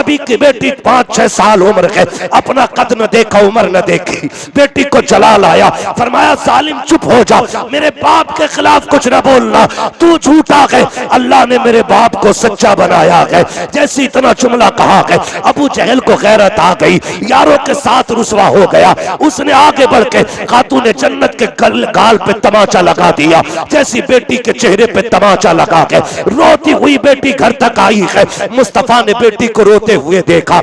नबी की बेटी 5-6 साल उम्र के, अपना कद न देखा उम्र न देखी, बेटी को जला लाया, फरमाया जालिम चुप हो जा, मेरे बाप के खिलाफ कुछ न बोलना, तू झूठा है, अल्लाह ने मेरे बाप को सच्चा बनाया है। जैसे इतना जुमला कहा है, अबू जहल को गैरत आ गई, यारों के साथ रुसवा हो गया, उसने आगे बढ़ के खातून जन्नत के गाल पे तमाचा लगा दिया। जैसी बेटी के चेहरे पे तमाचा लगा के रोती हुई बेटी घर तक आई है, मुस्तफा ने बेटी को रोते हुए देखा।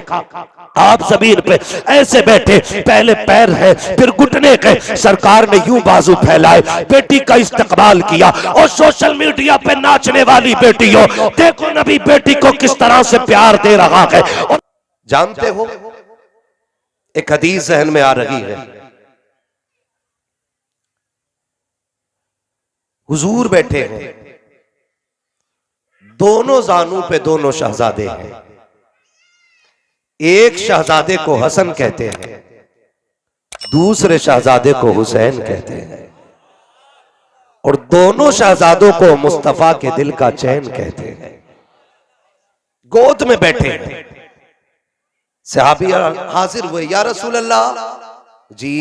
आप जमीन पे ऐसे बैठे, पहले पैर है फिर घुटने के, सरकार ने यूं बाजू फैलाए, बेटी का इस्तकबाल किया। और सोशल मीडिया पे नाचने वाली बेटियों, देखो नबी बेटी को किस तरह से प्यार दे रहा है। और जानते हो, एक हदीस जहन में आ रही है, हुजूर बैठे हैं, दोनों जानू पे दोनों शहजादे हैं। एक शहजादे को हसन कहते हैं, दूसरे शहजादे को हुसैन कहते हैं, और दोनों शहजादों को मुस्तफा के दिल का चैन कहते हैं। गोद में बैठे हैं, सहाबी हाजिर हुए, या रसूल अल्लाह जी,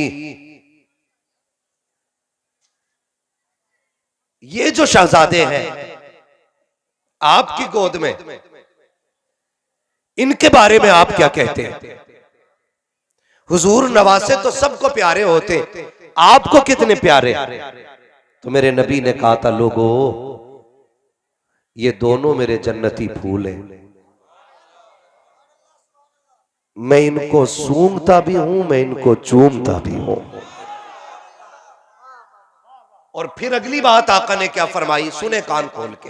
ये जो शहजादे हैं आपकी गोद में, इनके बारे में आप क्या कहते हैं? हुजूर नवासे तो सबको प्यारे होते, आपको कितने प्यारे? तो मेरे नबी ने कहा था, लोगों ये दोनों मेरे जन्नती फूल हैं, मैं इनको सूंघता भी हूं, मैं इनको चूमता भी हूं। और फिर अगली बात आका ने क्या फरमाई, सुने कान खोल के,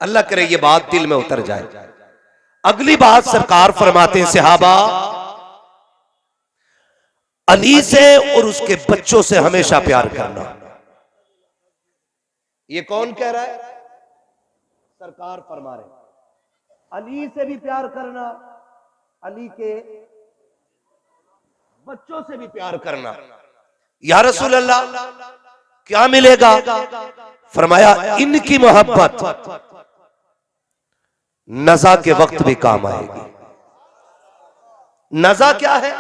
अल्लाह करे ये बात दिल में उतर जाए। अगली बात सरकार फरमाते हैं, सहाबा अली से और उसके बच्चों से हमेशा प्यार करना। ये कौन कह रहा है? सरकार फरमा रहे, अली से भी प्यार करना, अली के बच्चों से भी प्यार करना। या रसूल अल्लाह क्या मिलेगा? फरमाया इनकी मोहब्बत नज़ा के वक्त भी काम आएगी। नज़ा क्या है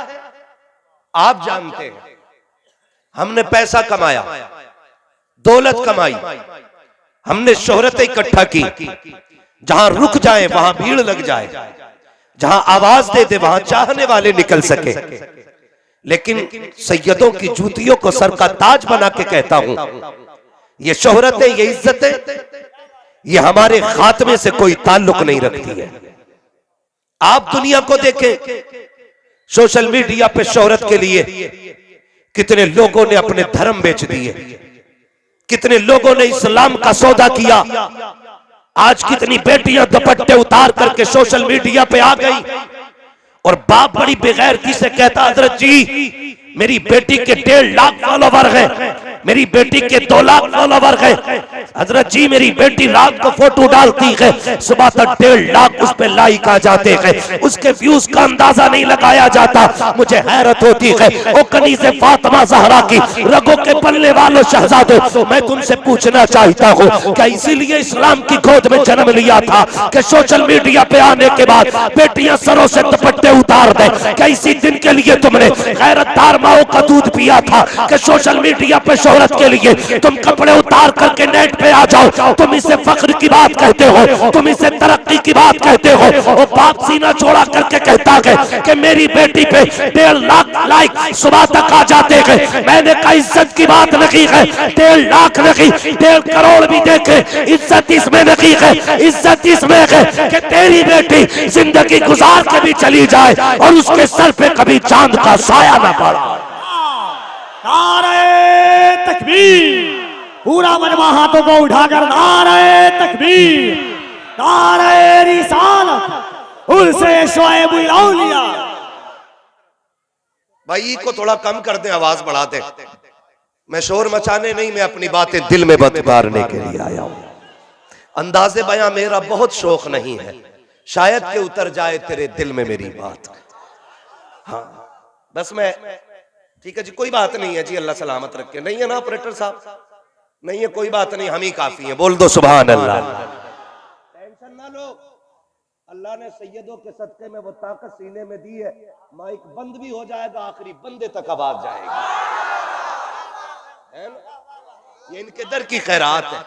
आप जानते हैं, हमने पैसा कमाया, दौलत कमाई, हमने शोहरत इकट्ठा की, जहां रुक जाए वहां भीड़ लग जाए, जहां आवाज दे दे वहां चाहने वाले निकल सके। लेकिन सैयदों की जूतियों को सर का ताज बना के कहता हूं, ये शोहरतें, ये इज्जतें, ये हमारे खात्मे से कोई ताल्लुक नहीं रखती है। आप दुनिया को देखें, सोशल मीडिया पे शोहरत के लिए कितने लोगों ने अपने धर्म बेच दिए, कितने लोगों ने इस्लाम का सौदा किया। आज कितनी बेटियां दुपट्टे उतार करके सोशल मीडिया पे आ गई, और बाप बड़ी बेगैरती से कहता, हजरत जी मेरी बेटी के 1.5 लाख फॉलोवर है, मेरी बेटी के 2 लाख फॉलोवर है। हजरत जी मेरी बेटी रात को फोटो डालती है, सुबह तक 1.5 लाख उस पे लाइक आ जाते हैं, उसके व्यूज का अंदाजा नहीं लगाया जाता। मुझे हैरत होती है, ओ कनीज़े फातिमा ज़हरा की रगों के पल्ले वालों शहजादों, मैं तुमसे पूछना चाहता हूँ, क्या इसीलिए इस्लाम की गोद में जन्म लिया था कि सोशल मीडिया पे आने के बाद बेटियां सरों से दुपट्टे उतार दें? क्या इसी दिन के लिए तुमने गैरतदार माओ का दूध पिया था कि सोशल मीडिया पे शोहरत के लिए तुम कपड़े उतार करके नेट पे आ जाओ? तुम इसे फख्र की बात कहते हो, तुम इसे तरक्की की बात कहते हो। वो बाप सीना छोड़ा करके कहता है कि मेरी बेटी पे 1.5 लाख लाइक सुबह तक आ जाते हैं। मैंने कहा इज्जत की बात नहीं है, 1.5 लाख नहीं, 1.5 करोड़ भी देखे, इज्जत इसमें नहीं है। इज्जत इसमें है कि तेरी बेटी जिंदगी गुजार के भी चली जाए और उसके सर पे कभी चांद का साया ना पड़ा। नारे तकबीर, पूरा मनवा हाथों को उठाकर नारे तकबीर, नारे रिसालत, उनसे शोएब औलिया। भाई को थोड़ा कम कर दे, आवाज बढ़ा दे। मैं शोर मचाने नहीं, मैं अपनी बातें दिल में बतबारने के लिए आया हूं। अंदाजे बयां मेरा बहुत शौक नहीं है, शायद के उतर जाए तेरे दिल में मेरी बात। हाँ बस मैं, ठीक है जी, कोई बात नहीं है जी, अल्लाह सलामत रखे। नहीं है ना ऑपरेटर साहब? नहीं है, कोई बात नहीं, हम ही काफी हैं। बोल दो सुभान अल्लाह। टेंशन ना लो, अल्लाह ने सैयदों के सदके में वो ताकत सीने में दी है, माइक बंद भी हो जाएगा, आखिरी बंदे तक आवाज जाएगी, है ना? ये इनके दर की खैरात है।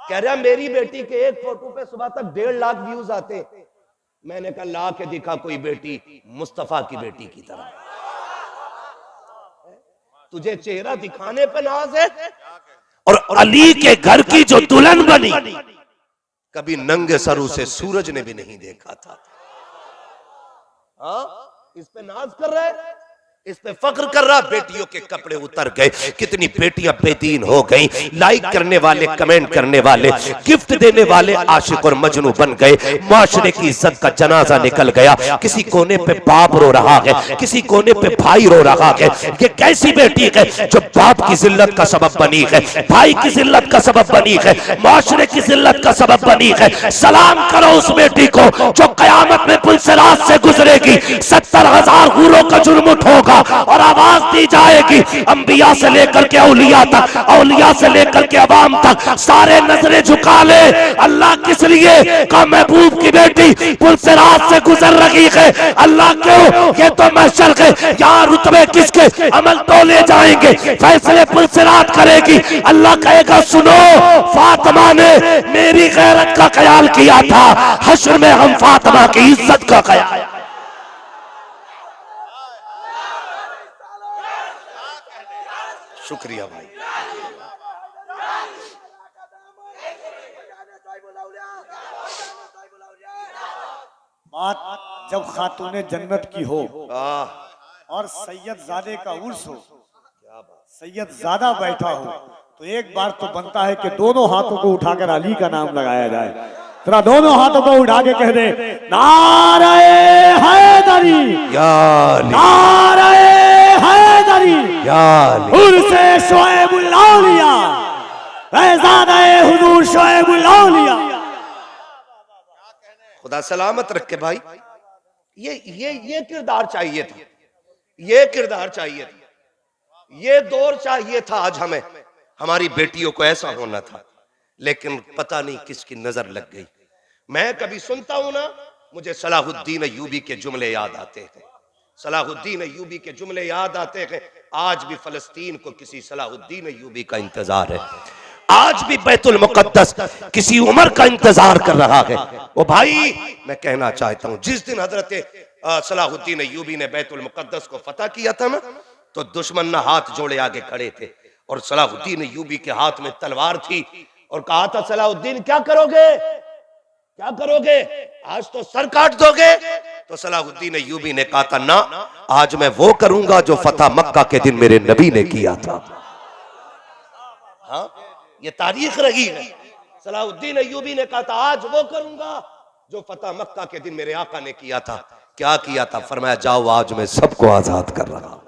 कह रहा मेरी बेटी के एक फोटो पे सुबह तक 1.5 लाख व्यूज आते। मैंने कहा ला के दिखा कोई बेटी मुस्तफा की बेटी की तरह। तुझे चेहरा दिखाने पे नाज है, और अली के घर की जो दुल्हन बनी कभी नंगे सर उसे सूरज ने भी नहीं देखा था। हाँ, इस पे नाज कर रहा है, इस पे फख्र कर रहा। बेटियों के कपड़े उतर गए, कितनी बेटियां बेदीन हो गई। लाइक करने वाले, कमेंट करने वाले, गिफ्ट देने वाले आशिक और मजनू बन गए। माशरे की इज्जत का जनाजा निकल गया। किसी कोने पे बाप रो रहा है, किसी कोने पे भाई रो रहा है। ये कैसी बेटी है जो बाप की जिल्लत का सबब बनी है, भाई की जिल्लत का सबब बनी है, माशरे की जिल्लत का सबब बनी है। सलाम करो उस बेटी को जो कयामत में पुलसिरात से गुजरेगी। 70,000 हूरों का जुर्म उठोगा और आवाज दी जाएगी अंबिया से लेकर के औलिया तक, औलिया से लेकर के अवाम तक, सारे नजरें झुका ले। अल्लाह किस लिए का महबूब की बेटी पुलसिरात से गुजर रही है। अल्लाह क्यों? ये तो महशर है, यहाँ रुतबे किसके अमल तोले जाएंगे, फैसले पुलसिरात करेगी। अल्लाह कहेगा सुनो, फातिमा ने मेरी गैरत का ख्याल किया था, हश्र में हम फातिमा की इज्जत का ख्याल। शुक्रिया भाई। बात जब खातूने जन्नत की हो और सैयदजादे का उर्स हो, सैयदजादा बैठा हो, तो एक बार तो बनता है कि दोनों हाथों को उठाकर अली का नाम लगाया जाए। तेरा दोनों हाथों को उठा के कह दे नारे हैदरी, नारे हैदरी, उर्से शोएबुल औलिया, फैज़ाने हुजूर शोएबुल औलिया। खुदा सलामत रखे भाई। ये किरदार चाहिए था, ये किरदार चाहिए था, ये दौर चाहिए था। आज हमें हमारी बेटियों को ऐसा होना था, लेकिन पता नहीं किसकी नजर लग गई। मैं कभी सुनता हूं ना, मुझे सलाहुद्दीन अय्यूबी के जुमले याद आते हैं, सलाहुद्दीन अय्यूबी के जुमले याद आते हैं। आज भी फलस्तीन को किसी सलाहुद्दीन अय्यूबी का इंतजार है, आज भी बैतुल मुकद्दस किसी उमर का इंतजार कर रहा है। ओ भाई, मैं कहना चाहता हूं, जिस दिन हजरत सलाहुद्दीन अय्यूबी ने बैतुल मुकद्दस को फतह किया था ना, तो दुश्मन ना हाथ जोड़े आगे खड़े थे, और सलाहुद्दीन अय्यूबी के हाथ में तलवार थी, और कहा था सलाहुद्दीन क्या करोगे, क्या करोगे, आज तो सर काट दोगे। तो सलाहुद्दीन अय्यूबी ने कहा था ना, आज मैं वो करूंगा जो फतह मक्का के दिन मेरे नबी ने किया था। हाँ, ये तारीख रही है। सलाहुद्दीन अय्यूबी ने कहा था आज वो करूंगा जो फतह मक्का के दिन मेरे आका ने किया था। क्या किया था? फरमाया जाओ आज मैं सबको आजाद कर रहा हूं।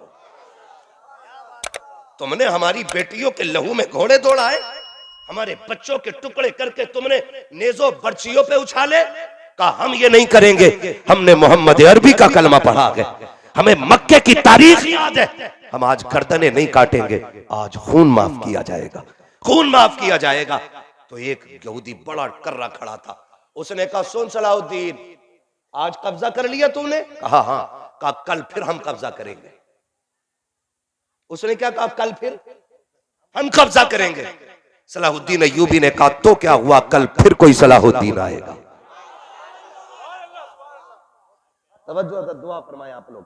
तुमने हमारी बेटियों के लहू में घोड़े दौड़ाए, हमारे बच्चों के टुकड़े करके तुमने नेजो बर्चियों पे उछाले। कहा हम ये नहीं करेंगे, हमने मोहम्मद अरबी का कलमा पढ़ा है, हमें मक्के की तारीख याद है, हम आज गर्दनें नहीं काटेंगे, आज खून माफ किया जाएगा, खून माफ किया जाएगा। तो एक यहूदी बड़ा कर्रा खड़ा था, उसने कहा सुन सलाहुद्दीन, आज कब्जा कर लिया तूने? कहा हाँ। कहा कल फिर हम कब्जा करेंगे। उसने क्या कहा? कल फिर हम कब्जा करेंगे। सलाहुद्दीन अय्यूबी ने कहा तो क्या हुआ, कल फिर कोई सलाहुद्दीन आएगा। तवज्जो, दुआ फरमाए आप लोग।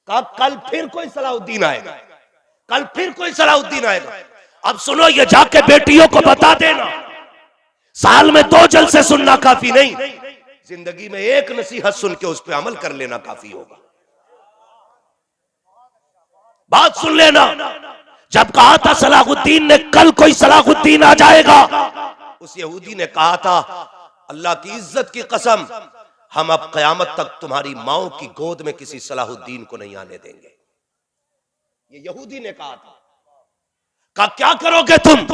कहा कल फिर कोई सलाहुद्दीन आएगा, कल फिर कोई सलाहुद्दीन आएगा। अब सुनो, ये जाके बेटियों को बता देना, साल में 2 जलसे सुनना काफी नहीं, जिंदगी में एक नसीहत सुन के उस पर अमल कर लेना काफी होगा। बात सुन लेना, जब कहा था सलाहुद्दीन ने कल कोई सलाहुद्दीन आ जाएगा, उस यहूदी ने कहा था अल्लाह की इज्जत की कसम, हम अब कयामत तक तुम्हारी माओ की गोद में किसी सलाहुद्दीन को नहीं आने देंगे। ये यहूदी ने कहा था। कहा क्या करोगे तुम?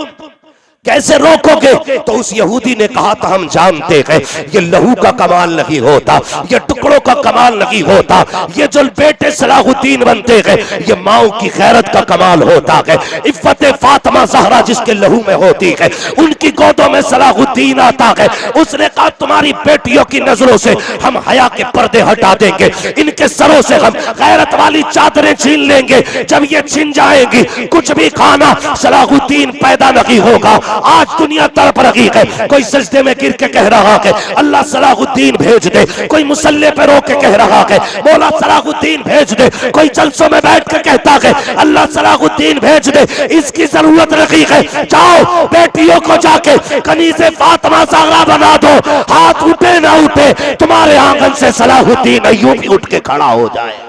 कैसे रोकोगे? तो उस यहूदी ने कहा था हम जानते हैं ये लहू का कमाल नहीं होता, ये टुकड़ों का कमाल नहीं होता, ये जो बेटे सलाहुद्दीन बनते हैं ये माओ की गैरत का कमाल होता है। इफ्फत फातिमा ज़हरा जिसके लहू में होती है, उनकी गोदों में सलाहुद्दीन आता है। उसने कहा तुम्हारी बेटियों की नजरों से हम हया के पर्दे हटा देंगे, इनके सरों से हम गैरत वाली चादरें छीन लेंगे। जब ये छिन जाएंगी कुछ भी खाना सलाहुद्दीन पैदा नहीं होगा। आज दुनिया तड़प रही है, कोई सजदे में गिर के कह रहा है अल्लाह सलाहुद्दीन भेज दे, कोई मुसल्ले पे रो के कह रहा है मौला सलाहुद्दीन भेज दे, कोई जलसों में बैठ के कहता है अल्लाह सलाहुद्दीन भेज दे। इसकी जरूरत नहीं है, जाओ बेटियों को जाके कनीज़े फातिमा ज़हरा बना दो, हाथ उठे ना उठे तुम्हारे आंगन से सलाहुद्दीन अय्यूबी उठ के खड़ा हो जाए।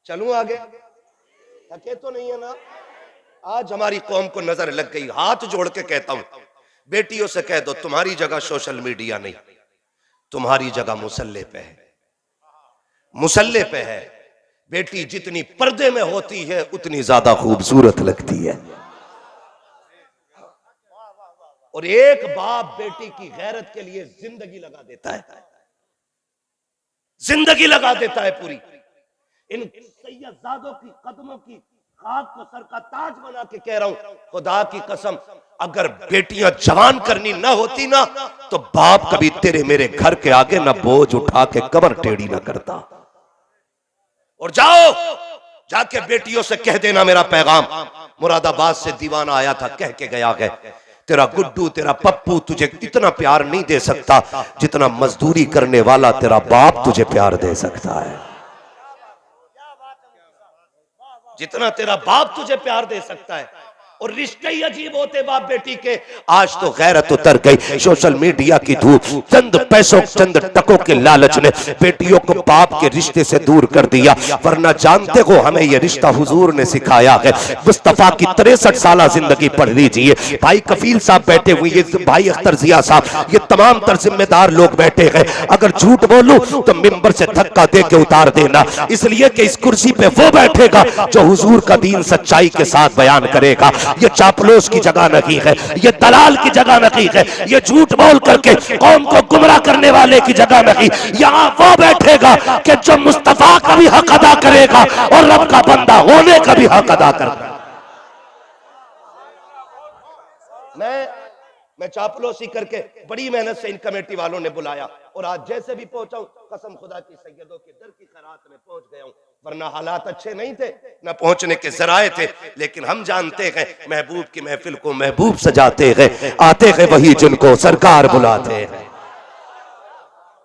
चलूं आगे? थके तो नहीं है ना? आज हमारी कौम को नजर लग गई। हाथ जोड़ के कहता हूं, बेटियों से कह दो तुम्हारी जगह सोशल मीडिया नहीं, तुम्हारी जगह मुसल्ले पे है, मुसल्ले पे है। बेटी जितनी पर्दे में होती है उतनी ज्यादा खूबसूरत लगती है। और एक बाप बेटी की गैरत के लिए जिंदगी लगा देता है, जिंदगी लगा देता है पूरी। इन सैयदजादों की कदमों की खाक को सर का ताज बना के कह रहा हूं, खुदा की कसम अगर बेटियां जवान करनी ना होती ना तो बाप कभी तेरे मेरे घर के आगे ना बोझ उठा के कमर टेढ़ी ना करता। और जाओ जाके बेटियों से कह देना मेरा पैगाम। मुरादाबाद से दीवाना आया था, कह के गया है तेरा गुड्डू तेरा पप्पू तुझे इतना प्यार नहीं दे सकता जितना मजदूरी करने वाला तेरा बाप तुझे प्यार दे सकता है, जितना तेरा बाप तुझे प्यार दे सकता है। और रिश्ते ही अजीब होते बाप बेटी के। आज तो गैरत उतर गई, सोशल मीडिया की धूप, चंद पैसों चंद टकों के लालच ने बेटियों को बाप के रिश्ते से दूर कर दिया। वरना जानते हो हमें यह रिश्ता हुजूर ने सिखाया है। मुस्तफा की 63 साल जिंदगी पढ़ लीजिए, भाई कफील साहब बैठे हुए, ये भाई अख्तर जिया साहब, ये तमाम तर जिम्मेदार लोग बैठे हैं। अगर झूठ बोलूं तो मिंबर से धक्का दे के उतार देना, इसलिए कि इस कुर्सी पे वो बैठेगा जो हुजूर का दीन सच्चाई के साथ बयान करेगा। ये चापलूस की जगह नहीं है, ये दलाल की जगह नहीं है, ये झूठ बोल करके कौम को गुमराह करने वाले की जगह नहीं। यहाँ वो बैठेगा कि जो मुस्तफा का भी हक अदा करेगा और रब का बंदा होने का भी हक अदा करेगा। मैं चापलूसी करके बड़ी मेहनत से इन कमेटी वालों ने बुलाया और आज जैसे भी पहुंचा हूं, कसम खुदा की सैयदों के दर की खैरात में पहुंच गया हूं। वरना हालात अच्छे नहीं थे, न पहुंचने के जराए थे। लेकिन हम जानते हैं महबूब की महफिल को महबूब सजाते हैं, आते हैं वही जिनको सरकार बुलाते हैं।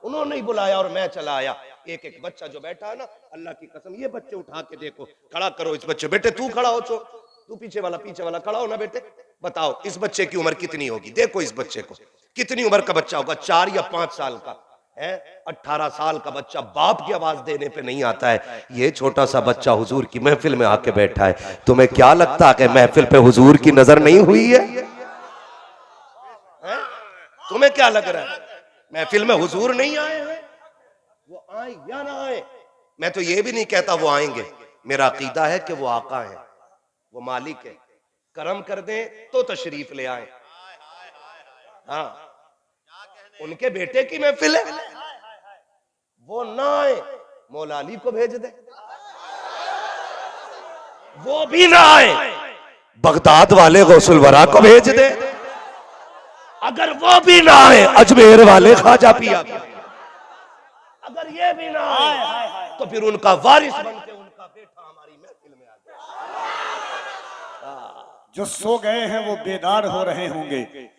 उन्होंने ही बुलाया और मैं चला आया। एक एक बच्चा जो बैठा है ना, अल्लाह की कसम, ये बच्चे उठा के देखो, खड़ा करो इस बच्चे, बेटे तू खड़ा हो, तू पीछे वाला खड़ा हो ना बेटे, बताओ इस बच्चे की उम्र कितनी होगी? देखो इस बच्चे को, कितनी उम्र का बच्चा होगा? 4 या 5 साल का है। 18 साल का बच्चा बाप की आवाज देने पे नहीं आता है। ये छोटा सा बच्चा हुजूर की महफिल में आके बैठा है। तुम्हें क्या लगता है कि महफिल पे हुजूर की नजर नहीं हुई है? तुम्हें क्या लग रहा है महफिल में हुजूर नहीं आए हैं? वो आए या ना आए, मैं तो ये भी नहीं कहता वो आएंगे। मेरा अकीदा है कि वो आका है, वो मालिक है, करम कर दे तो तशरीफ ले आए। हाँ, उनके बेटे की महफिल है, वो ना आए मौला अली को भेज दे, वो भी ना आए बगदाद वाले गौसुल वरा को भेज दे, अगर वो भी ना आए अजमेर वाले ख्वाजा पिया, अगर ये भी ना आए तो फिर उनका वारिस बनके उनका बेटा हमारी महफिल में आ जाए। जो सो गए हैं वो बेदार हो रहे होंगे,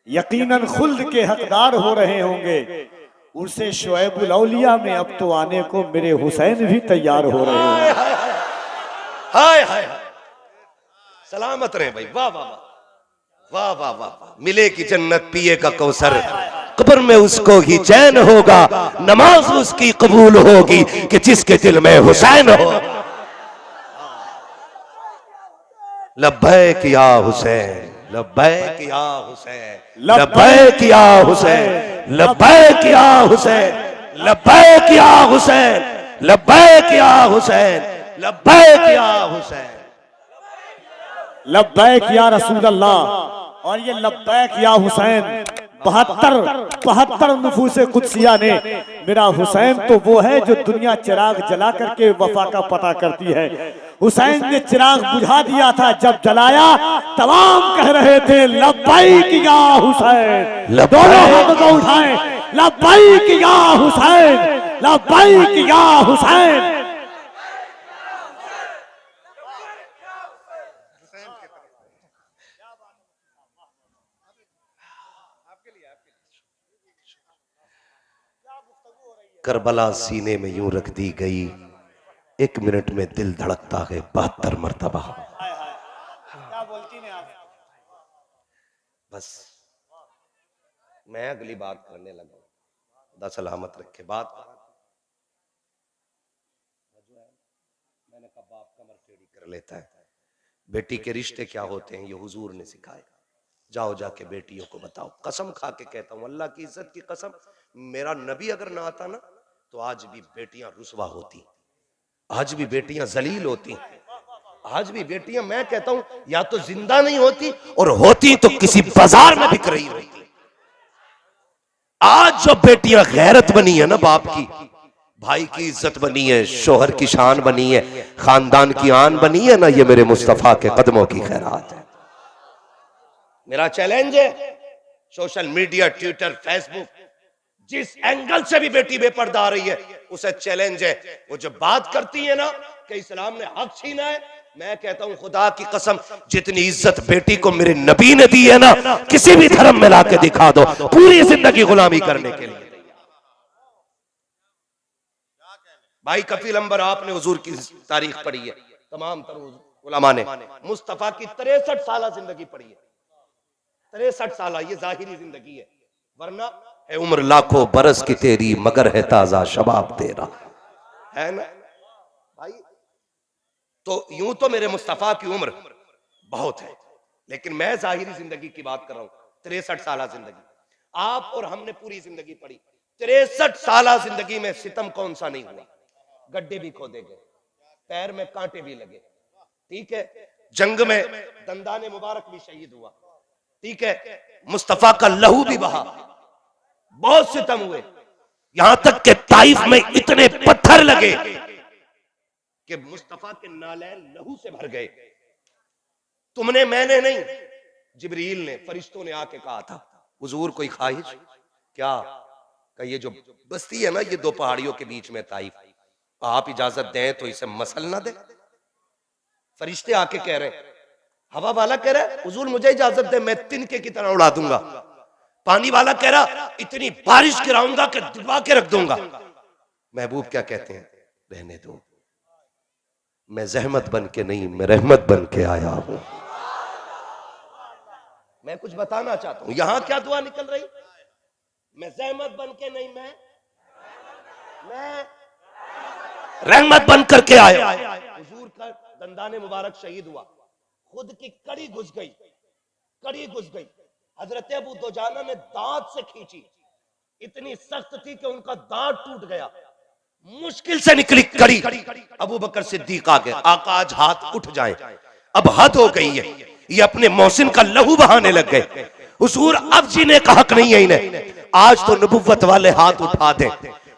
यकीनन खुल्द के हकदार हो रहे होंगे। उनसे शुएबुल औलिया में अब तो आने को मेरे हुसैन भी तैयार हो रहे हैं। हाय हाय सलामत रहे भाई, वाह वाह वाह वाह वाह वाह। मिलेगी जन्नत पिएगा कौसर, कब्र में उसको ही चैन होगा, नमाज उसकी कबूल होगी कि जिसके दिल में हुसैन हो। लब्बैक या हुसैन, लब्बैक या हुसैन, लब्बैक या हुसैन, लब्बैक या हुसैन, लब्बैक या हुसैन, लब्बैक या हुसैन, लब्बैक या हुसैन, लब्बैक या रसूल अल्लाह। और ये लब्बैक या हुसैन 72 नफूसे कुदसिया ने मेरा हुसैन तो वो है जो दुनिया चिराग जला करके वफा का पता करती है। हुसैन ने चिराग बुझा दिया था, जब जलाया तमाम कह रहे थे लब्बैक या हुसैन। दोनों हाथों को उठाएं, लब्बैक या हुसैन, लब्बैक या हुसैन। करबला सीने में यूं रख दी गई, 1 मिनट में दिल धड़कता है 72 मरतबा। क्या बोलती ने आप? बस मैं अगली बात करने लगा, खुदा सलामत रखे। बात मैंने कहा बाप कमर टेढ़ी कर लेता है। बेटी के रिश्ते क्या होते हैं ये हुजूर ने सिखाया। जाओ जाके बेटियों को बताओ। कसम खा के कहता हूं, अल्लाह की इज्जत की कसम, मेरा नबी अगर ना आता ना तो आज भी बेटियां रुसवा होती, आज भी बेटियां जलील होती, आज भी बेटियां, मैं कहता हूं, या तो जिंदा नहीं होती और होती तो किसी बाजार में बिक रही होती। आज जो बेटियां गैरत बनी है ना, बाप की, भाई की इज्जत बनी है, शोहर की शान बनी है, खानदान की आन बनी है ना, ये मेरे मुस्तफा के कदमों की खैरात है। मेरा चैलेंज है, सोशल मीडिया, ट्विटर, फेसबुक, जिस एंगल से भी बेटी बेपर्दा आ रही है उसे चैलेंज है। वो जो बात करती है ना कि इस्लाम ने हक छीना है, मैं कहता हूं खुदा की कसम, जितनी इज्जत बेटी को मेरे नबी ने दी है ना, किसी भी धर्म में लाके दिखा दो, पूरी जिंदगी गुलामी करने के लिए। भाई कफील अंबर, आपने हुजूर की तारीख पढ़ी है, तमाम उलमा ने मुस्तफा की 63 साल जिंदगी पढ़ी है। 63 साल, ये जाहिरी जिंदगी है, वरना है उम्र लाखों बरस की तेरी, मगर है ताजा शबाब तेरा, है ना भाई। तो यूं तो मेरे मुस्तफा की उम्र बहुत है, लेकिन मैं जाहिरी जिंदगी की बात कर रहा हूं। 63 साल जिंदगी, आप और हमने पूरी जिंदगी पढ़ी। 63 साल जिंदगी में सितम कौन सा नहीं हुआ? गड्ढे भी खोदे गए, पैर में कांटे भी लगे, ठीक है, जंग में दंदाने मुबारक भी शहीद हुआ, ठीक है, मुस्तफा का लहू भी बहा, बहुत सितम हुए, यहां तक के ताइफ में इतने पत्थर लगे कि मुस्तफा के नालैन लहू से भर गए। तुमने, मैंने नहीं, जिब्रील ने, फरिश्तों ने आके कहा था, हुजूर कोई ख्वाहिश क्या? कि ये जो बस्ती है ना, ये 2 पहाड़ियों के बीच में ताइफ, आप इजाजत दें तो इसे मसल ना दे। फरिश्ते आके कह रहे, हवा वाला कह रहा है हुजूर मुझे इजाजत दे, मैं तिनके की तरह उड़ा दूंगा। पानी वाला कह रहा इतनी बारिश गिराऊंगा कि डुबा के रख दूंगा। महबूब क्या कहते हैं? रहने दो, मैं जहमत बन के नहीं, मैं रहमत बन के आया हूं। मैं कुछ बताना चाहता हूं, यहां क्या दुआ निकल रही? मैं जहमत बन के नहीं, मैं रहमत बन करके आया। हुजूर का दंदाने मुबारक शहीद हुआ, खुद की कड़ी घुस गई, कड़ी घुस गई। हजरत अबू दुजाना ने दांत से खींची, इतनी सख्त थी कि उनका दांत टूट गया, मुश्किल से निकली कड़ी। अबू बकर सिद्दीक आ गए, आका आज हाथ उठ जाए, अब हद हो गई है, ये अपने मोहसिन का लहू बहाने लग गए। हुजूर अब जीने का हक नहीं है इन्हें, आज तो नबुव्वत वाले हाथ उठा दे।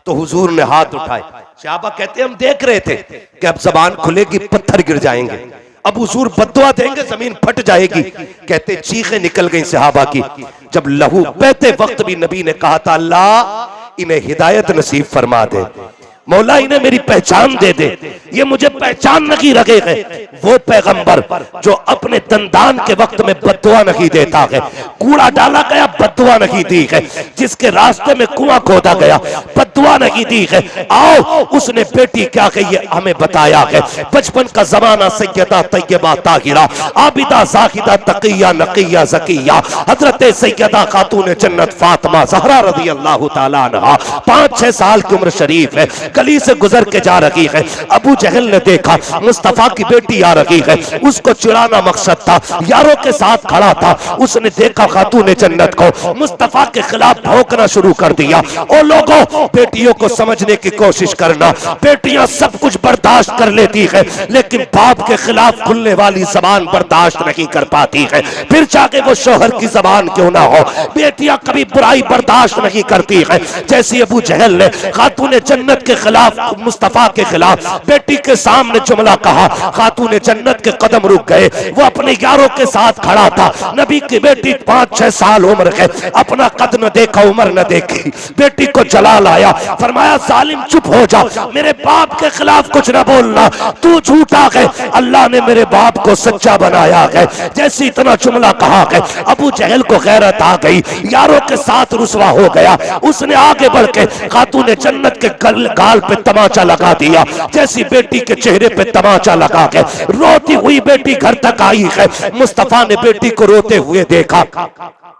तो हुजूर ने हाथ उठाए। सहाबा कहते हम देख रहे थे कि अब जबान खुलेगी, पत्थर गिर जाएंगे, अब हुजूर बद्दुआ देंगे, जमीन फट जाएगी। कहते चीखें निकल गई सहाबा की। जब लहू बहते वक्त भी नबी ने कहा था, अल्लाह इन्हें हिदायत नसीब फरमा दे, मौला इन्हें मेरी पहचान दे दे, ये मुझे पहचान नहीं रखे है। वो पैगंबर जो अपने दंदान के वक्त में बद्दुआ नहीं देता है, कूड़ा डाला गया बद्दुआ नहीं दी है, जिसके रास्ते में कुआं खोदा गया बद्दुआ नहीं दी है। आओ उसने बेटी क्या कही है हमें बताया है। बचपन का जमाना सैयदा तैयबा ताहिरा आबिदा जाहिदा तकिया नकिया ज़किया हजरत सैयदा खातून जन्नत फातिमा ज़हरा रज़ी अल्लाह तआला अन्हा 5-6 साल की उम्र शरीफ है। गली से गुजर के जा रही है। अबू जहल ने देखा मुस्तफा की बेटी आ रही है, उसको चिढ़ाना मकसद था, यारों के साथ खड़ा था। उसने देखा खातून जन्नत को मुस्तफा के खिलाफ भौंकना शुरू कर दिया। ओ लोगों, बेटियों को समझने की कोशिश करना, बेटियां सब कुछ बर्दाश्त कर लेती है, लेकिन बाप के खिलाफ खुलने वाली जबान बर्दाश्त नहीं कर पाती है, फिर चाहे वो शोहर की जबान क्यों ना हो। बेटियां कभी बुराई बर्दाश्त नहीं करती है। जैसे अबू जहल ने खातून जन्नत के खिलाफ, मुस्तफा के खिलाफ बेटी के सामने जुमला कहा, खातून जन्नत के कदम रुक गए। वो अपने यारों के साथ खड़ा था। नबी की बेटी 5-6 साल उम्र है, अपना कद न देखा, उम्र न देखी। बेटी को जलाल आया, फरमाया जालिम चुप हो जा, मेरे बाप के खिलाफ कुछ न बोलना, तू झूठा है, अल्लाह ने मेरे बाप को सच्चा बनाया है। जैसे इतना जुमला कहा है, अबू जहल को गैरत आ गई, यारों के साथ रुसवा हो गया। उसने आगे बढ़ के खातून जन्नत के गाल पे तमाचा लगा दिया। जैसी बेटी के चेहरे पे तमाचा लगा के रोती हुई बेटी घर तक आई है। मुस्तफा ने बेटी को रोते हुए देखा।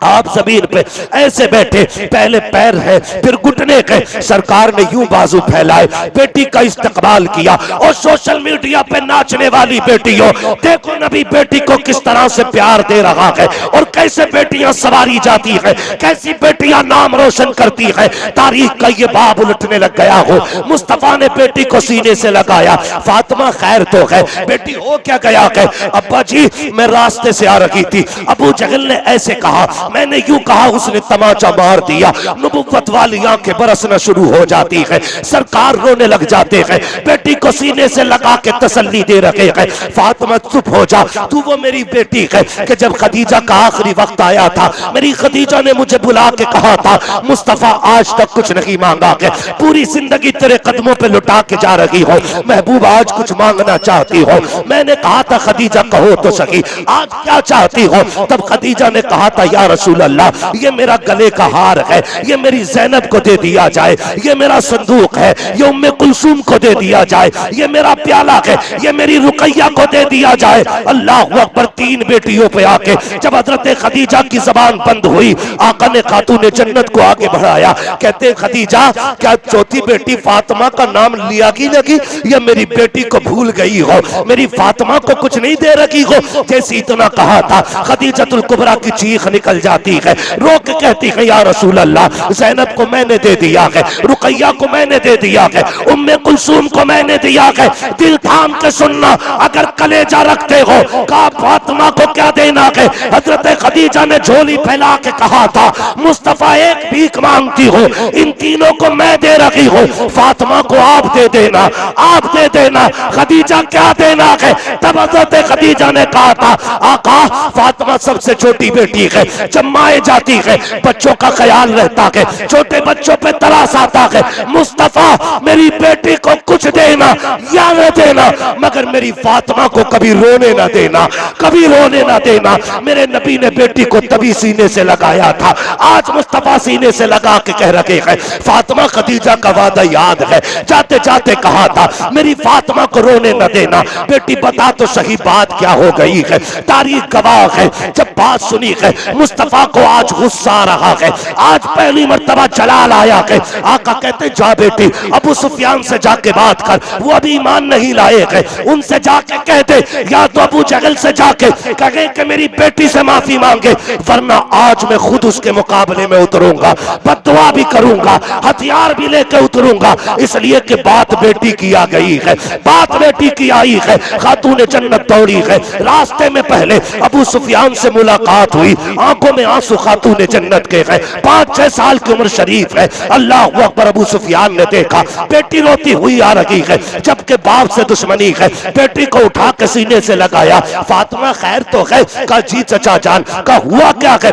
आप जमीन पे ऐसे बैठे, पहले पैर है फिर घुटने के, सरकार ने यूं बाजू फैलाए, बेटी का इस्तकबाल किया। और सोशल मीडिया पे नाचने वाली बेटियों, देखो नबी बेटी को किस तरह से प्यार दे रहा है, और कैसे बेटियां सवारी जाती है, कैसी बेटियां नाम रोशन करती है। तारीख का ये बाब उलटने लग गया हो। मुस्तफा ने बेटी को सीने से लगाया, फातिमा खैर तो है, बेटी हो क्या गया है? अब्बा जी मैं रास्ते से आ रही थी, अबू जहल ने ऐसे कहा, मैंने यूं कहा, उसने तमाचा मार दिया। नबुव्वत वाली आंखें बरसना शुरू हो जाती है, सरकार रोने लग जाते हैं, बेटी को सीने से लगा के तसल्ली दे रहे हैं। फातिमा चुप हो जा, तू वो मेरी बेटी है कि जब खदीजा का आखिरी वक्त आया था, मेरी खदीजा ने मुझे बुला के कहा था, मुस्तफा आज तक कुछ नहीं मांगा है, पूरी जिंदगी तेरे कदमों पे लुटा के जा रही हो, महबूब आज कुछ मांगना चाहती हो। मैंने कहा था खदीजा कहो तो सही, आज क्या चाहती हो? तब खदीजा ने कहा था, या रसूल अल्लाह, ये मेरा गले का हार है, ये मेरी ज़ैनब को दे दिया जाए, ये मेरा संदूक है, ये उम्मे कुलसूम को दे दिया जाए, ये मेरा प्याला है, ये मेरी रुकैया को दे दिया जाए। अल्लाह अकबर। 3 बेटियों पे आके जब हजरत खदीजा की जबान बंद हुई, आका ने खातून जन्नत को आगे बढ़ाया, कहते खदीजा क्या चौथी बेटी फातिमा का नाम लिया की लगी, या मेरी बेटी को भूल गई हो, मेरी फातिमा को कुछ नहीं दे रखी हो? जैसे इतना कहा था, खदीजतुल कुबरा की चीख निकल जाती है, रो के कहती है, या रसूल अल्लाह, ज़ैनब को मैंने दे दिया है, रुकैया को मैंने दे दिया है, उम्मे कुलसूम को मैंने दिया है। दिल थाम के सुनना, अगर कलेजा रखते हो, का फातिमा को क्या देना है? हजरत खदीजा ने झोली फैला के कहा था, मुस्तफा एक भीख मांगती हो, इन तीनों को मैं दे रही हूँ, फातिमा को आप दे देना, आप दे देना। खदीजा क्या देना है? तब हजरत खदीजा ने कहा था, आका फातिमा सबसे छोटी बेटी है, जब माए जाती है बच्चों का ख्याल रहता है, छोटे बच्चों पे तरास आता है, मुस्तफा मेरी बेटी को कुछ देना या न देना, मगर मेरी फातिमा को कभी रोने ना देना, कभी रोने ना देना। मेरे नबी ने बेटी को तभी सीने से लगाया था, आज मुस्तफा सीने से लगा के कह रहे हैं, फातिमा खदीजा का वादा याद है, जाते जाते कहा था मेरी फातिमा को रोने न देना। बेटी बता तो सही बात क्या हो गई है? तारीख गवाह है, जब बात सुनी है मुस्तफा को आज गुस्सा आ रहा है, आज पहली मर्तबा जलाल आया है। आका कहते जा बेटी अबू सुफियान से जाके बात कर, वो अभी ईमान नहीं लाए हैं, उनसे जाके कह दे, या तो अबू जहल से जाके कहे कि मेरी बेटी से माफी मांगे, वरना आज मैं खुद उसके मुकाबले में उतरूंगा, बद्दुआ भी करूंगा, हथियार भी लेकर उतरूंगा। इसलिए कि बात बेटी की आ गई है, बात बेटी की आई है। खातून जन्नत दौड़ी है, रास्ते में पहले अबू सुफियान से मुलाकात हुई, आंखों में आंसू खातून जन्नत के हैं, 5-6 साल की उम्र शरीफ है। अल्लाह अकबर। अबू सुफियान ने देखा बेटी रोती हुई आ रही है, जबकि बाप से दुश्मनी है, बेटी को उठा के सीने से लगाया, फातिमा खैर तो है? का जी चचा जान, का हुआ क्या है?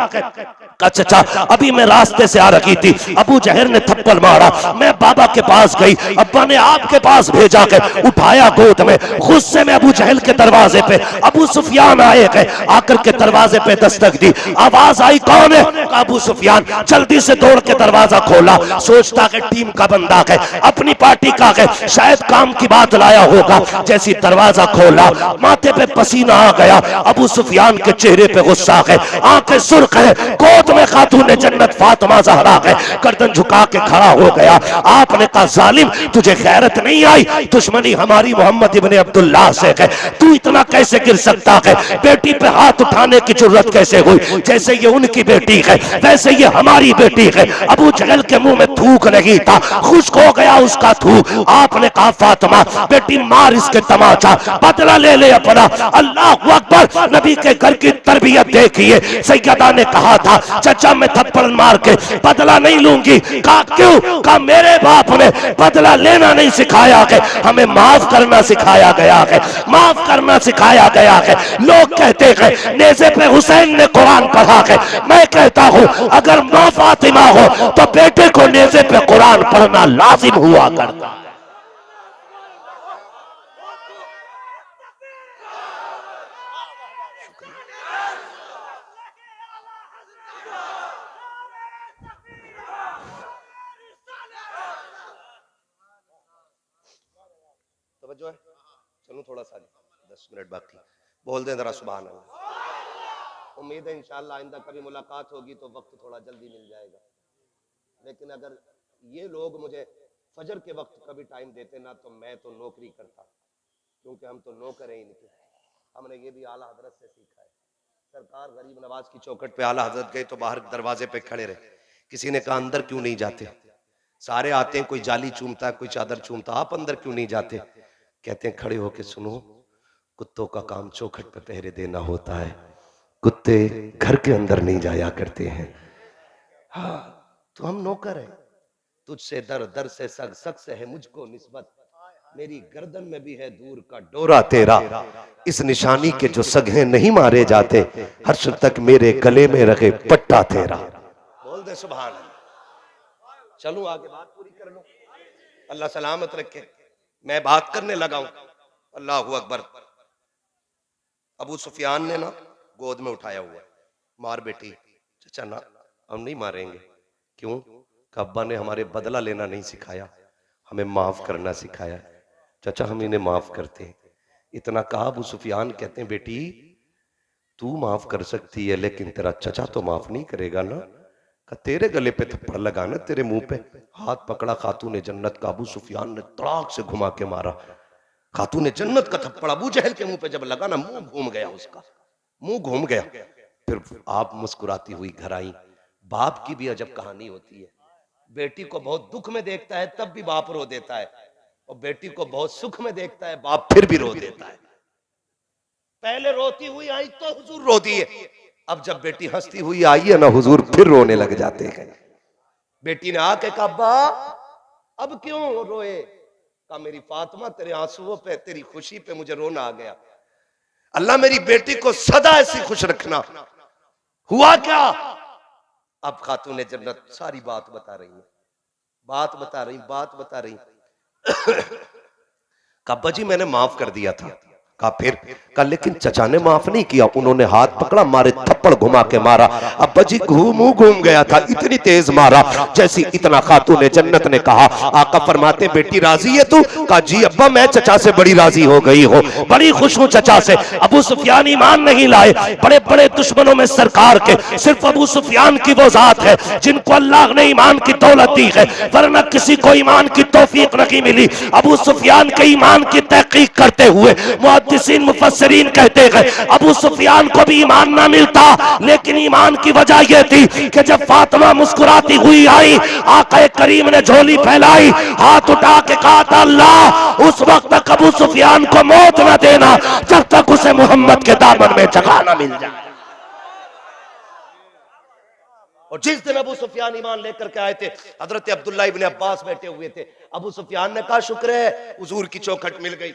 चचा अभी मैं रास्ते से आ रही थी, अबू जहल ने थप्पड़ मारा, मैं बाबा के पास गई, अब्बा ने आपके पास भेजा के उठाया गोद में, गुस्से में अबू जहल के दरवाजे पे अबू सुफियान आए गए, आकर के दरवाजे पे दस्तक दी, आवाज आई कौन है? अबू सुफियान जल्दी से दौड़ के दरवाजा खोला, सोचता कि टीम का बंदा है, अपनी पार्टी का है, शायद काम की बात लाया होगा। जैसी दरवाजा खोला, माथे पे पसीना आ गया, अबू सुफियान के चेहरे पे गुस्सा है, आंखें सुर्ख है, गोद मौत में खातून जन्नत फातिमा ज़हरा है गर्दन झुका के खड़ा हो गया। आपने कहा जालिम तुझे गैरत नहीं आई, दुश्मनी हमारी मोहम्मद इब्ने अब्दुल्लाह से है, तू इतना कैसे गिर सकता है? बेटी पे हाथ उठाने की जरूरत कैसे हुई? जैसे ये उनकी बेटी है वैसे ये हमारी बेटी है। अबू जहल के मुंह में थूक नहीं था, खुश्क हो गया उसका थूक। आपने कहा फातिमा बेटी मार इसके तमाचा, बदला ले ले अपना। अल्लाह अकबर, नबी के घर की तरबियत देखिए। सैयदा ने कहा था चचा मैं थप्पड़ मार के बदला नहीं लूंगी। कहा क्यों? कहा मेरे बाप ने बदला लेना नहीं सिखाया है, हमें माफ करना सिखाया गया है, माफ करना सिखाया गया है। लोग कहते हैं नेज़े पे हुसैन ने कुरान पढ़ा है, मैं कहता हूं अगर मां फातिमा हो तो बेटे को नेज़े पे कुरान पढ़ना लाजिम हुआ करता। तवज्जो है? चलो थोड़ा सा 10 मिनट बाकी बोल दें जरा सुभान अल्लाह। उम्मीद है इंशाअल्लाह आइंदा कभी मुलाकात होगी तो वक्त थोड़ा जल्दी मिल जाएगा। लेकिन अगर ये लोग मुझे फजर के वक्त कभी टाइम देते ना तो मैं तो नौकरी करता, क्योंकि हम तो नौकर हैं इनके। हमने ये भी आला हजरत से सीखा है। सरकार गरीब नवाज की चौखट पे आला हजरत गए तो बाहर दरवाजे पे खड़े रहे, किसी ने कहा अंदर क्यों नहीं जाते? सारे आते हैं, कोई जाली चूमता है कोई चादर चूमता, आप अंदर क्यों नहीं जाते? कहते हैं खड़े होके सुनो, कुत्तों का काम चौखट पे पहरे देना होता है, कुत्ते घर के अंदर नहीं जाया करते हैं। हाँ तो हम नौकर हैं, तुझसे दर दर से सग सग से है मुझको निस्बत, मेरी गर्दन में भी है दूर का डोरा तेरा, इस निशानी के जो सगे नहीं मारे जाते, हर्ष तक मेरे गले में रखे पट्टा तेरा। बोल दे सुभान अल्लाह। चलूं आगे बात पूरी कर लो, अल्लाह सलामत रखे। मैं बात करने लगा हूं, अल्लाह अकबर। अबू सुफियान ने ना गोद में उठाया हुआ, मार बेटी। चाचा ना हम नहीं मारेंगे। क्यों? अब्बा ने हमारे बदला लेना नहीं सिखाया, हमें माफ करना सिखाया। चाचा हम इन्हें माफ करते हैं। इतना कहा अबू सुफियान कहते हैं बेटी तू माफ कर सकती है लेकिन तेरा चचा तो माफ नहीं करेगा ना। का तेरे गले पे थप्पड़ लगाना, तेरे मुंह पे। हाथ पकड़ा खातून जन्नत का, अबू सुफियान ने तड़ाक से घुमा के मारा। खातून जन्नत का थप्पड़ अबू जहल के मुंह पे जब लगा ना, मुंह घूम गया उसका, मुंह घूम गया। फिर आप मुस्कुराती हुई घर आई। बाप की भी अजब कहानी होती है, बेटी को बहुत दुख में देखता है तब भी बाप रो देता है, और बेटी को बहुत सुख में देखता है बाप फिर भी रो देता है। पहले रोती हुई आई तो हुजूर रो दिए, अब जब बेटी हंसती हुई आई है ना हुजूर फिर रोने लग जाते हैं। बेटी ने आके कहा अब्बा अब क्यों रोए? कहा मेरी फातिमा तेरे आंसुओं पे, तेरी खुशी पे मुझे रोना आ गया। अल्लाह मेरी बेटी को सदा ऐसी खुश रखना। हुआ क्या? अब खातून जन्नत सारी बात बता रही है, बात बता रही। अब्बा जी मैंने माफ कर दिया था। कहा फिर? कहा लेकिन चचा ने माफ नहीं किया, उन्होंने हाथ पकड़ा, मारे थप्पड़ घुमा के मारा। अब्बा जी मुंह घूम गया था, इतनी तेज मारा जैसी। इतना खातून जन्नत ने कहा आका फरमाते बेटी राजी है तू? कहा जी अब्बा मैं चचा से बड़ी राजी हो गई हो, बड़ी खुश हूं चचा से। अबू सुफियान ईमान नहीं लाए, बड़े बड़े दुश्मनों में सरकार के सिर्फ अबू सुफियान की वो जात है जिनको अल्लाह ने ईमान की दौलत दी है, वरना किसी को ईमान की तौफीक नहीं मिली। अबू सुफियान के ईमान की तहकीक करते हुए मुहद्दिसीन मुफस्सिरीन कहते हैं अबू सुफियान को भी ईमान ना मिलता, लेकिन ईमान की वजह यह थी कि जब फातिमा मुस्कुराती हुई आई, आका करीम ने झोली फैलाई, हाथ उठा के कहा था अल्लाह उस वक्त तक अबू सुफियान को मौत न देना जब तक उसे मोहम्मद के दामन में जगह न मिल जाए। और जिस दिन अबू सुफियान ईमान लेकर के आए थे, हजरत अब्दुल्ला इब्ने अब्बास बैठे हुए थे। अबू सुफियान ने कहा शुक्र है हुजूर की चौखट मिल गई।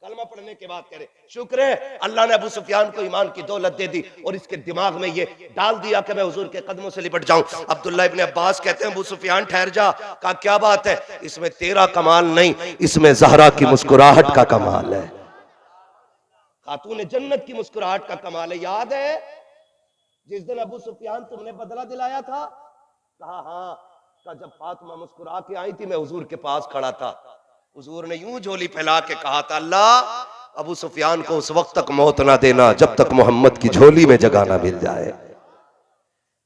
कलमा पढ़ने के बाद कह रहे शुक्र है अल्लाह ने अबू सुफियान को ईमान की दौलत दे दी और इसके दिमाग में ये डाल दिया कि मैं हुजूर के कदमों से लिपट जाऊं। अब्दुल्ला इब्ने अब्बास कहते हैं अबू सुफियान ठहर जा। कहा क्या बात है? इसमें तेरा कमाल नहीं, इसमें ज़हरा की मुस्कुराहट का कमाल है, खातून जन्नत की मुस्कुराहट का कमाल है। याद है जिस दिन अबू सुफियान तुमने बदला दिलाया था? कहा हाँ। कहा जब फातिमा मुस्कुरा के आई थी मैं हुजूर के पास खड़ा था, हुजूर ने यूं झोली फैला के कहा था अल्लाह अबू सुफियान को उस वक्त तक मौत ना देना जब तक मोहम्मद की झोली में जगह ना मिल जाए।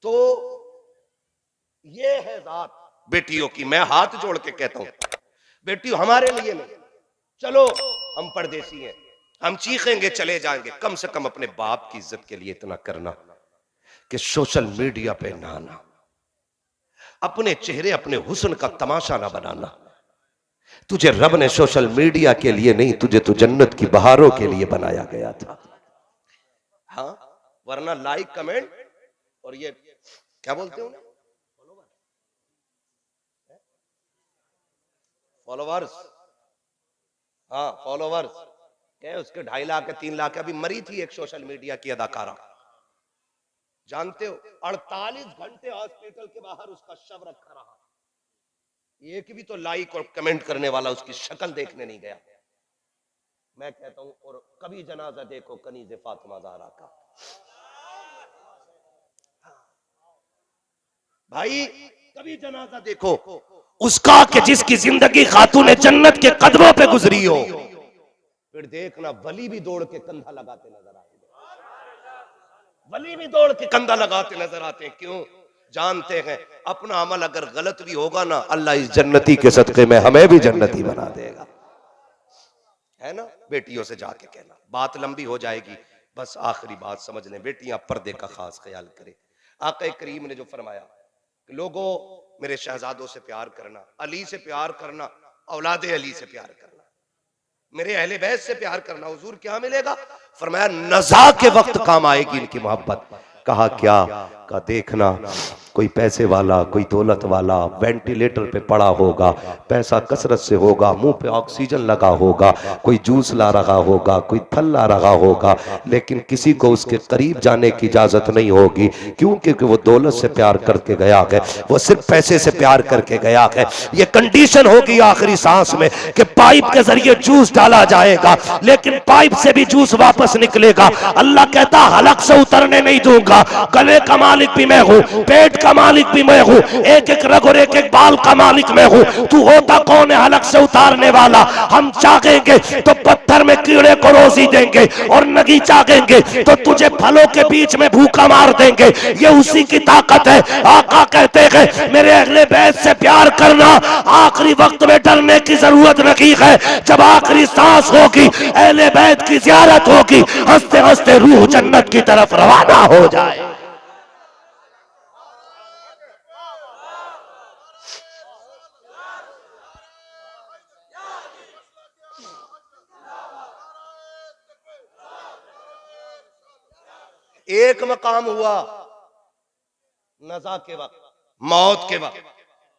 तो ये है जात बेटियों की। मैं हाथ जोड़ के कहता हूं बेटियों, हमारे लिए नहीं, चलो हम परदेसी हैं, हम चीखेंगे चले जाएंगे, कम से कम अपने बाप की इज्जत के लिए इतना करना कि सोशल मीडिया पे ना आना, अपने चेहरे अपने हुस्न का तमाशा ना बनाना। तुझे रब ने सोशल मीडिया के लिए नहीं, तुझे तो जन्नत की बहारों के लिए बनाया गया था। हाँ, वरना लाइक कमेंट और ये क्या बोलते हो, फॉलोवर्स, हाँ फॉलोवर्स, क्या उसके 2.5 लाख 3 लाख। अभी मरी थी एक सोशल मीडिया की अदाकारा, जानते हो, 48 घंटे हॉस्पिटल के बाहर उसका शव रखा रहा, एक भी तो लाइक और कमेंट करने वाला उसकी शक्ल देखने नहीं गया। मैं कहता हूं, और कभी जनाजा देखो कनीज़े फातिमा ज़हरा का, भाई कभी जनाजा देखो उसका कि जिसकी जिंदगी खातून जन्नत के कदमों पे गुजरी हो, फिर देखना वली भी दौड़ के कंधा लगाते नजर आते, वली भी दौड़ के कंधा लगाते नजर आते हैं। क्यों? जानते हैं अपना अमल अगर गलत भी होगा ना, अल्लाह इस जन्नती के सदके में हमें भी जन्नती बना देगा, है ना। बेटियों से जाके कहना, बात लंबी हो जाएगी, बस आखिरी बात समझ लें, बेटियां पर्दे का खास ख्याल करें। आका करीम ने जो फरमाया कि लोगों मेरे शहजादों से प्यार करना, अली से प्यार करना, औलादे अली से प्यार करना, मेरे अहले बैत से प्यार करना। हुजूर क्या मिलेगा? फरमाया नज़ा के वक्त काम आएगी इनकी मोहब्बत। कहा क्या? का देखना कोई पैसे वाला, कोई दौलत वाला वेंटिलेटर पे पड़ा होगा, पैसा कसरत से होगा, मुंह पे ऑक्सीजन लगा होगा, कोई जूस ला रहा होगा, कोई फल ला रहा होगा, लेकिन किसी को उसके करीब जाने की इजाजत नहीं होगी। क्यों? क्योंकि वो दौलत से प्यार करके गया है, वो सिर्फ पैसे से प्यार करके गया है। ये कंडीशन होगी आखिरी सांस में कि पाइप के जरिए जूस डाला जाएगा, लेकिन पाइप से भी जूस वापस निकलेगा। अल्लाह कहता हलक से उतरने नहीं दूंगा, गले का मालिक भी मैं हूं, पेट का मालिक भी मैं हूं, एक एक रग और एक एक बाल का मालिक मैं हूं। तू होता कौन है हलक से उतारने वाला? हम चाहेंगे तो पत्थर में कीड़े को रोजी देंगे, और नगी चाहेंगे तो तुझे फलों के बीच में भूखा मार देंगे। ये उसी की ताकत है। आका कहते हैं मेरे अहले बैत से प्यार करना, आखिरी वक्त में डरने की जरूरत नहीं है। जब आखिरी सांस होगी, अहले बैत की जियारत होगी, हंसते हंसते रूह जन्नत की तरफ रवाना हो जाए। एक मकाम हुआ नज़ा के वक्त, मौत के वक्त,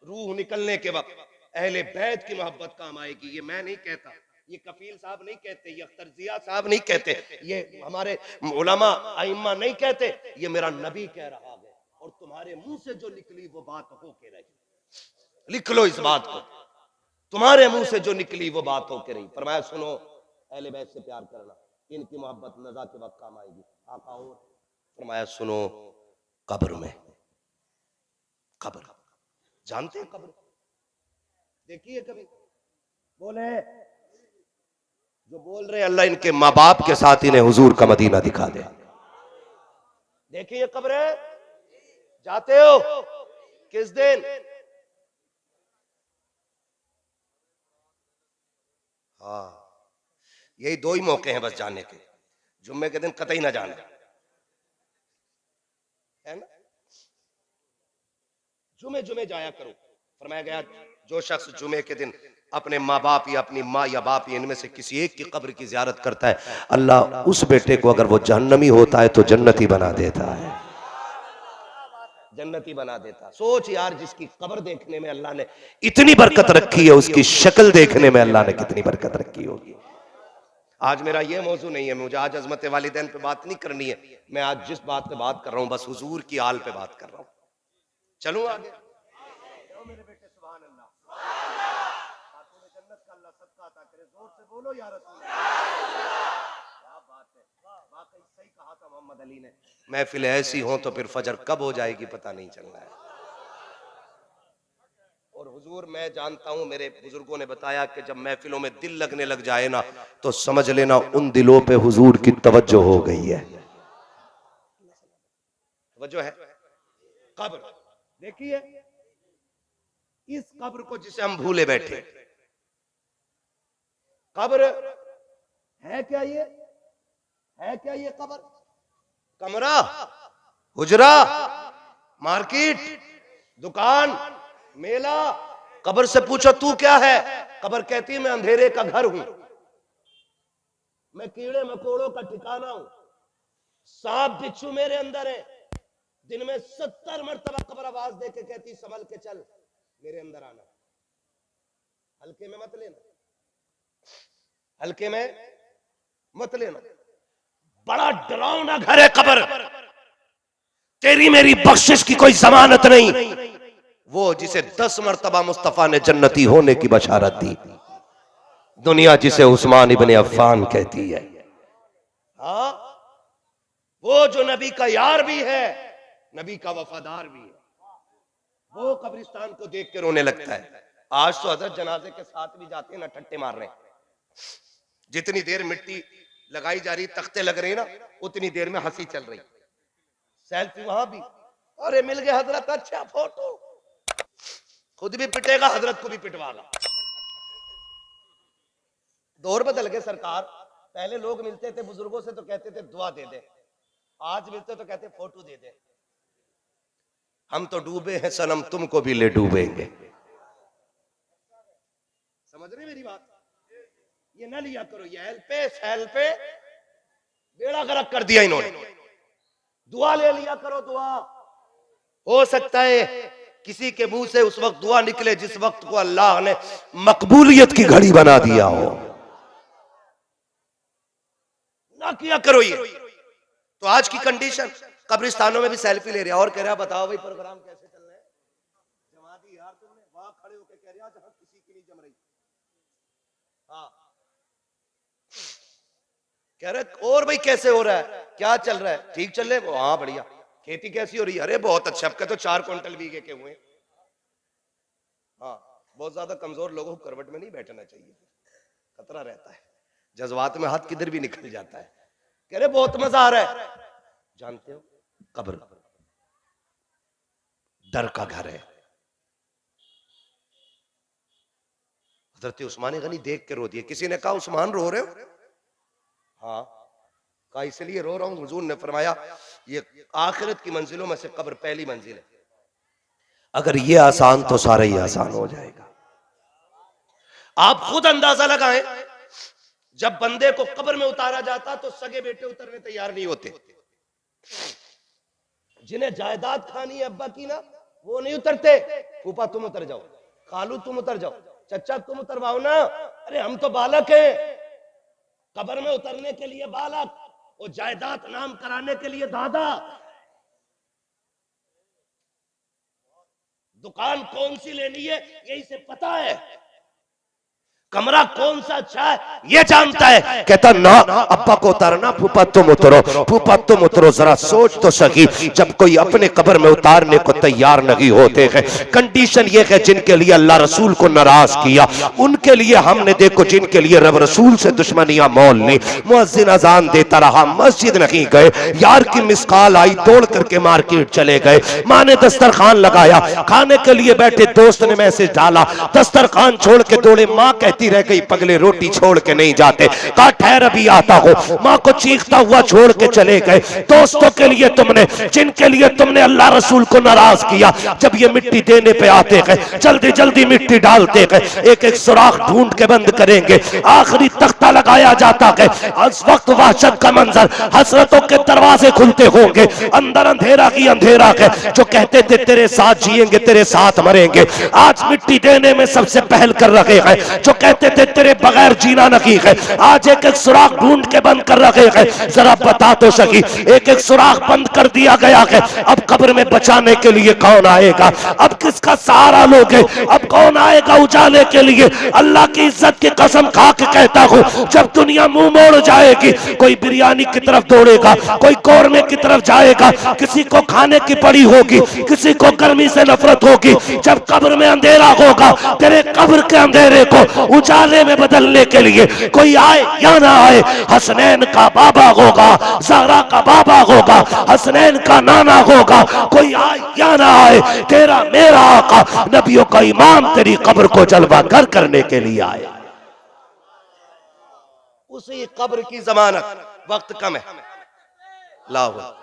रूह निकलने के वक्त, अहले बैत की मोहब्बत काम आएगी। ये मैं नहीं कहता, ये कफील साहब नहीं कहते, ये अख्तर जिया साहब नहीं कहते, ये हमारे उलमा आइम्मा नहीं कहते, ये मेरा नबी कह रहा है। और तुम्हारे मुंह से जो निकली वो बात हो के रही। लिख लो इस बात को, तुम्हारे मुंह से जो निकली वो बात हो के रही। फरमाया सुनो, अहले बैत से प्यार करना, इनकी मोहब्बत नज़ा के वक्त काम आएगी। आका और फरमाया सुनो, कब्र में, कब्र जानते हैं कब्र देखिए कभी? बोले जो बोल रहे अल्लाह इनके माँ बाप के साथ इन्हें हुजूर का मदीना दिखा दे। देखिए कब्र जाते हो किस दिन? हाँ, यही 2 ही मौके हैं बस जाने के। जुम्मे के दिन कतई ना जाना, है ना। जुमे जुमे जाया करो। फरमाया गया जो शख्स जुमे के दिन अपने माँ बाप या अपनी माँ या बाप इनमें से किसी एक की कब्र की ज़ियारत करता है, अल्लाह उस बेटे को अगर वो जहन्नमी होता है तो जन्नती बना देता है, जन्नती बना देता। सोच यार, जिसकी कब्र देखने में अल्लाह ने इतनी बरकत रखी है, उसकी शक्ल देखने में अल्लाह ने कितनी बरकत रखी होगी। आज मेरा ये मौजू नहीं है, मुझे आज अजमत वालिदैन पे बात नहीं करनी है। मैं आज जिस बात पे बात कर रहा हूँ, बस हुजूर की आल पे बात कर रहा हूँ। चलूं आगे? मेरे बेटे सुभान अल्लाह, जन्नत का अल्लाह सबका अता करे। जोर से बोलो या रसूल अल्लाह। क्या बात है, वाकई सही कहा था मोहम्मद अली ने। महफिल ऐसी हो तो फिर फजर कब हो जाएगी पता नहीं चलना है। और हुजूर मैं जानता हूं, मेरे बुजुर्गों ने बताया कि जब महफिलों में दिल लगने लग जाए ना, तो समझ लेना उन दिलों पे हुजूर की तवज्जो हो गई है। तवज्जो है। कब्र देखिए, इस कब्र को जिसे हम भूले बैठे। कब्र है क्या? ये है क्या? ये कब्र कमरा, हुजरा, मार्केट, दुकान, मेला। कब्र से पूछो तू क्या है? कब्र कहती है मैं अंधेरे का घर हूं, मैं कीड़े मकोड़ों का ठिकाना हूं, सांप बिच्छू मेरे अंदर है। दिन में 70 मरतबा कब्र आवाज दे के कहती संभल के चल, मेरे अंदर आना, हल्के में मत लेना, हल्के में मत लेना। बड़ा डरावना घर है कब्र, तेरी मेरी बख्शिश की कोई जमानत नहीं। वो जिसे 10 मरतबा मुस्तफा ने जन्नती होने की बशारत दी, दुनिया जिसे उस्मान इब्ने अफ़्फ़ान कहती है। हाँ, वो जो नबी का यार भी है, नबी का वफादार भी है, वो कब्रिस्तान को देख के रोने लगता है। आज तो हजरत जनाजे के साथ भी जाते हैं ना, ठट्टे मार रहे हैं। जितनी देर मिट्टी लगाई जा रही, तख्ते लग रहे हैं ना, उतनी देर में हंसी चल रही। सेल्फी वहां भी, अरे मिल गए हजरत, अच्छा फोटो, खुद भी पिटेगा, हजरत को भी पिटवागा। दौर बदल गए सरकार। पहले लोग मिलते थे बुजुर्गों से तो कहते थे दुआ दे दे, आज मिलते तो कहते फोटो दे दे। हम तो डूबे हैं सनम, तुमको भी ले डूबेंगे। समझ रहे मेरी बात? ये ना लिया करो, ये हेल पे बेड़ा गर्क कर दिया इन्होंने। दुआ ले लिया करो, दुआ। हो सकता है किसी के मुंह से उस वक्त दुआ निकले जिस वक्त को अल्लाह ने मकबूलियत की घड़ी बना दिया हो। ना किया करो ये। तो आज की कंडीशन, कब्रिस्तानों में भी सेल्फी ले रहा और कह रहा बताओ भाई प्रोग्राम कैसे चल रहा है। जमा दी यार तुमने, वहां खड़े होकर कह रहा जहां किसी की नहीं जम रही। हाँ, कह रहे और भाई कैसे हो रहा है, क्या चल रहा है, ठीक चल रहे हैं? हाँ बढ़िया। खेती कैसी हो रही है? अरे बहुत अच्छा, अब के तो 4 क्विंटल बीघे के हुए। हाँ, बहुत ज्यादा कमजोर लोगों को करवट में नहीं बैठना चाहिए, खतरा रहता है, जज्बात में हाथ किधर भी निकल जाता है। कह रहे बहुत मजा आ रहा है। जानते हो कब्र डर का घर है। हजरत उस्मान गनी देख के रो दिए। किसी ने कहा उस्मान रो रहे हो? हाँ, कहा इसलिए रो रहा हूं, हुजूर ने फरमाया ये आखिरत की मंजिलों में से कब्र पहली मंजिल है। अगर ये आसान तो सारा ही आसान हो जाएगा। आप खुद अंदाजा लगाएं, जब बंदे को कब्र में उतारा जाता तो सगे बेटे उतरने तैयार नहीं होते। जिन्हें जायदाद खानी है अब्बा की ना, वो नहीं उतरते। फूफा तुम उतर जाओ, खालू तुम उतर जाओ, चचा तुम उतरवाओ ना। अरे हम तो बालक हैं, कब्र में उतरने के लिए बालक, और जायदाद नाम कराने के लिए दादा। दुकान कौन सी लेनी है ये इसे पता है, कमरा कौन सा अच्छा है ये जानता है। कहता ना अब्बा को उतारना, फूफा तुम उतरो, फूफा तुम उतरो। जरा सोच तो सकी, जब कोई अपने कब्र में उतारने को तैयार नहीं होते हैं, कंडीशन ये है जिनके लिए अल्लाह रसूल को नाराज किया, उनके लिए हमने देखो, जिनके लिए रब रसूल से दुश्मनियां मोल ली, मुअज्जिन अजान देता रहा, मस्जिद नहीं गए, यार की मिसकाल आई, दौड़ करके मार्केट चले गए, माँ ने दस्तरखान लगाया, खाने के लिए बैठे, दोस्त ने मैसेज डाला, दस्तरखान छोड़ के दौड़े, माँ रह गई पगले रोटी छोड़ के नहीं जाते, कहा ठहर अभी आता हो। मां को चीखता हुआ छोड़ के चले गए। दोस्तों के लिए तुमने, जिनके लिए तुमने अल्लाह रसूल को नाराज किया, जब ये मिट्टी देने पे आते गए, जल्दी जल्दी मिट्टी डालते गए, एक एक सुराख ढूंढ के बंद करेंगे, आखिरी तख्ता लगाया जाता है। उस वक्त वहशत का मंजर, हसरतों के दरवाजे खुलते होंगे, अंदर अंधेरा की अंधेरा है। जो कहते थे तेरे साथ जिएंगे तेरे साथ मरेंगे, आज मिट्टी देने में सबसे पहल कर रहे हैं। जो कहते थे तेरे बगैर जीना नहीं है, आज एक एक सुराख ढूंढ के बंद कर रखे हैं। जरा बता तो सकी, एक एक सुराख बंद कर दिया गया है। अब कब्र में बचाने के लिए कौन आएगा? अब किसका सहारा लोगे? अब कौन आएगा उजाले के लिए? अल्लाह की इज्जत की कसम खा के कहता हूं, जब दुनिया मुंह मोड़ जाएगी, कोई बिरयानी की तरफ दौड़ेगा, कोई कौरमे की तरफ जाएगा, किसी को खाने की पड़ी होगी, किसी को गर्मी से नफरत होगी। जब कब्र में अंधेरा होगा, तेरे कब्र के अंधेरे को उजाले में बदलने के लिए कोई आए या ना आए, हसनैन का बाबा होगा, ज़हरा का बाबा होगा, हसनैन का नाना होगा, कोई आए या ना आए, तेरा मेरा आका नबियों का इमाम तेरी कब्र को जलवा घर करने के लिए आए। उसी कब्र की जमानत, वक्त कम है, लाओ।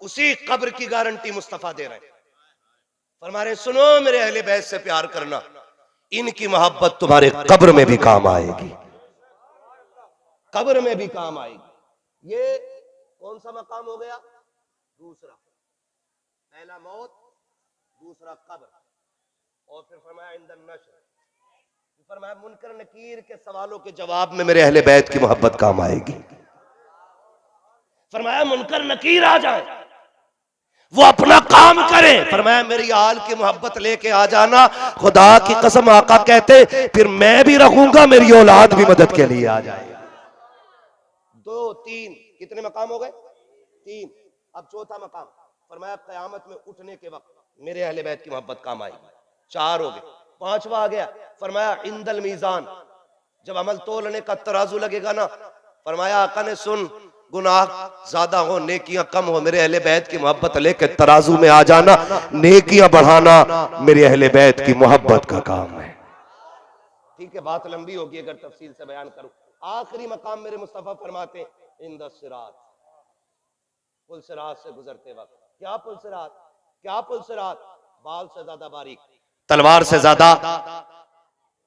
उसी कब्र की गारंटी मुस्तफा दे रहे हैं, फरमा रहे सुनो मेरे अहले बैत से प्यार करना, इनकी मोहब्बत तुम्हारे कब्र में भी काम आएगी, कब्र में भी काम आएगी। ये कौन सा मकाम हो गया? दूसरा, पहला मौत, दूसरा कब्र, और फिर फरमाया इंदन नश्र, फरमाया मुनकर नकीर के सवालों के जवाब में मेरे अहले बैत की मोहब्बत काम आएगी। फरमाया मुनकर नकीर आ जाए, वो अपना काम करे, फरमाया मेरी आल की मोहब्बत लेके आ जाना। खुदा की कसम आका कहते फिर मैं भी रहूंगा, मेरी औलाद भी मदद के लिए आ जाएगी। दो तीन, कितने मकाम हो गए? तीन। अब चौथा मकाम, फरमाया कयामत में उठने के वक्त मेरे अहले बैत की मोहब्बत काम आएगी। चार हो गए, पांचवा आ गया, फरमाया इंदल मीजान, जब अमल तोलने का तराजू लगेगा ना, फरमाया आका ने सुन, गुनाह ज्यादा हो नेकियां कम हो, मेरे अहले बैत की मोहब्बत लेके तराजू में आ जाना, नेकियां बढ़ाना मेरे अहले बैत की मोहब्बत का काम है। ठीक है, बात लंबी होगी अगर तफसील से बयान करूं। आखिरी मकाम मेरे मुस्तफा फरमाते इंद सिरात, पुल सिरात से गुजरते वक्त, क्या पुल सिरात, क्या पुल सिरात, बाल से ज्यादा बारीक, तलवार से ज्यादा,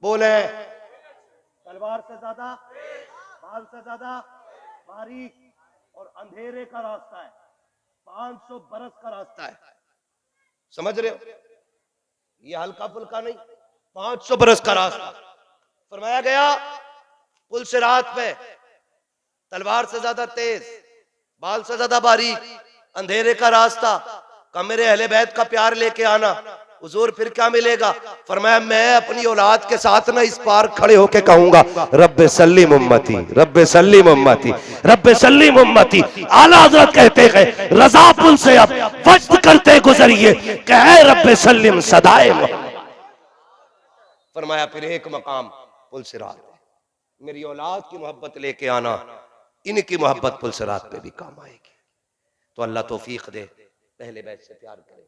बोले तलवार से ज्यादा, बाल से ज्यादा बारीक, और अंधेरे का रास्ता है, 500 बरस का रास्ता है, समझ रहे हो? ये हल्का फुल्का नहीं, 500 बरस का रास्ता। फरमाया गया पुल सिरात पे तलवार से ज्यादा तेज, बाल से ज्यादा बारीक, अंधेरे का रास्ता, का मेरे अहले बैत का प्यार लेके आना। हुजूर फिर क्या मिलेगा? फरमाया मैं अपनी औलाद के साथ ना इस पार खड़े होके कहूंगा रब्बे सल्लिम उम्मती, रब्बे सल्लिम उम्मती, रब्बे सल्लिम उम्मती। आला हज़रत कहते हैं रज़ा पुल से अब वक्त करते गुजरिए, कहे रब्बे सल्लिम सदाए मोहम्मद। फरमाया फिर एक मकाम पुल सिरात है, मेरी औलाद की मोहब्बत लेके आना, इनकी मोहब्बत पुल सिरात पे भी काम आएगी। तो अल्लाह तौफीक दे, पहले बैत से प्यार करें,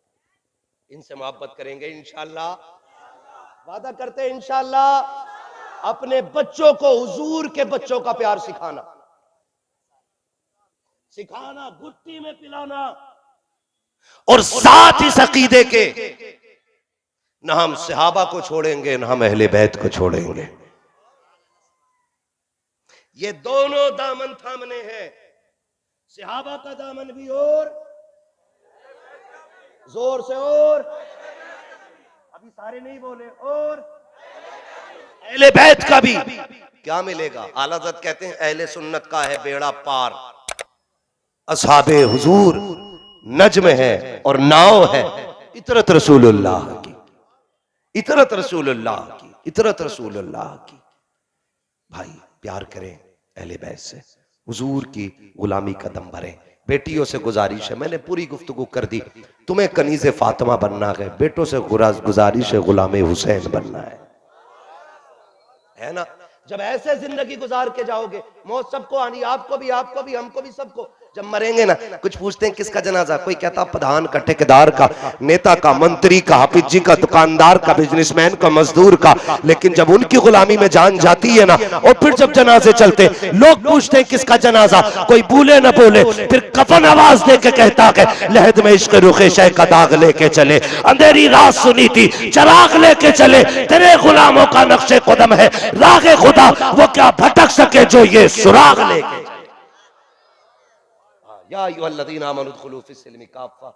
इनसे मोहब्बत करेंगे इंशाअल्लाह, वादा करते हैं इंशाअल्लाह। अपने बच्चों को हुजूर के बच्चों का प्यार सिखाना, सिखाना, गुत्ती में पिलाना, और साथ इस अकीदे के न हम सहाबा को छोड़ेंगे न हम अहले बैत को छोड़ेंगे। ये दोनों दामन थामने हैं, सहाबा का दामन भी और जोर से, और अभी सारे नहीं बोले, और अहले बैत का भी। क्या मिलेगा? आला हज़रत कहते हैं अहले सुन्नत का है बेड़ा पार, असहाबे हुजूर नज्म है और नाव है, इतरत रसूलुल्लाह की, इतरत रसूलुल्लाह की, इतरत रसूलुल्लाह की। भाई प्यार करें अहले बैत से, हुजूर की गुलामी का दम भरें। बेटियों से गुजारिश है, मैंने पूरी गुफ्तगू कर दी, तुम्हें कनीज़े फातिमा बनना है, बेटों से गुजारिश है गुलामे हुसैन बनना है ना? जब ऐसे जिंदगी गुजार के जाओगे, मौत सबको आनी, आपको भी, हमको भी, सबको। जब मरेंगे ना, कुछ पूछते हैं किसका जनाजा, कोई कहता प्रधान का, ठेकेदार का, नेता का, मंत्री का, हाफिज जी का, दुकानदार का, बिजनेसमैन का, मजदूर का। लेकिन जब उनकी गुलामी में जान जाती है ना, और फिर जब जनाजे चलते, लोग पूछते हैं किसका जनाजा, कोई बोले ना बोले, फिर कफन आवाज दे के कहता है लहद में इश्क रुखे शय का दाग लेके चले, अंधेरी रात सुनी थी चराग लेके चले, तेरे गुलामों का नक्शे कदम है रागे खुदा, वो क्या भटक सके जो ये सुराग लेके। या अय्युहल्लज़ीना आमनू उदखुलू फिस्सिल्मि काफ़ा,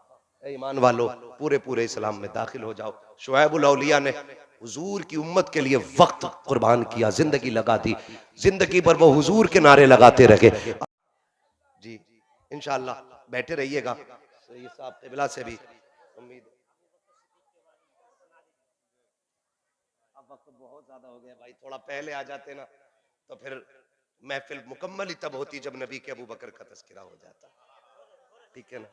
ए ईमान वालो पूरे पूरे इस्लाम में दाखिल हो जाओ। शुएबुल औलिया ने हुजूर की उम्मत के लिए वक्त कुर्बान किया, जिंदगी लगा दी, जिंदगी भर वो हुजूर के नारे लगाते रहे। जी इंशाअल्लाह बैठे रहिएगा, सैयद साहब क़िबला से भी उम्मीद ज्यादा हो गया भाई, थोड़ा पहले आ जाते ना तो फिर महफिल मुकम्मल ही तब होती जब नबी के अबू बकर का तस्करा हो जाता। ठीक है ना।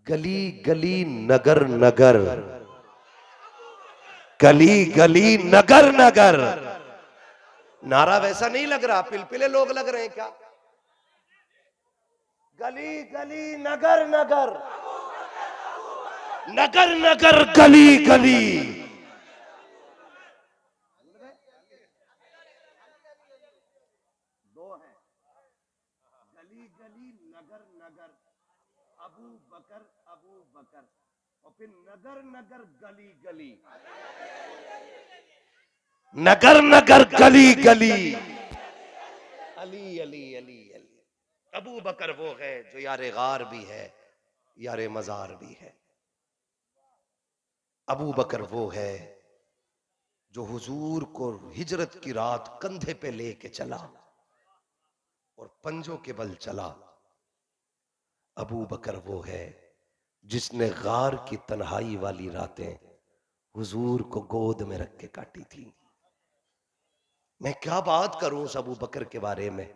गली गली नगर नगर, गली गली नगर नगर। नारा वैसा नहीं लग रहा, पिलपिले लोग लग रहे हैं क्या? गली गली नगर नगर, नगर नगर गली गली। दो है, गली गली नगर नगर, अबू बकर और फिर नगर नगर गली गली, नगर नगर गली गली। अली अली अली अली। अबू बकर वो है जो यारे गार भी है, यारे मजार भी है। अबू बकर वो है जो हुजूर को हिजरत की रात कंधे पे लेके चला और पंजों के बल चला। अबू बकर वो है जिसने गार की तन्हाई वाली रातें हुजूर को गोद में रख के काटी थी। मैं क्या बात करूं उस अबू बकर के बारे में।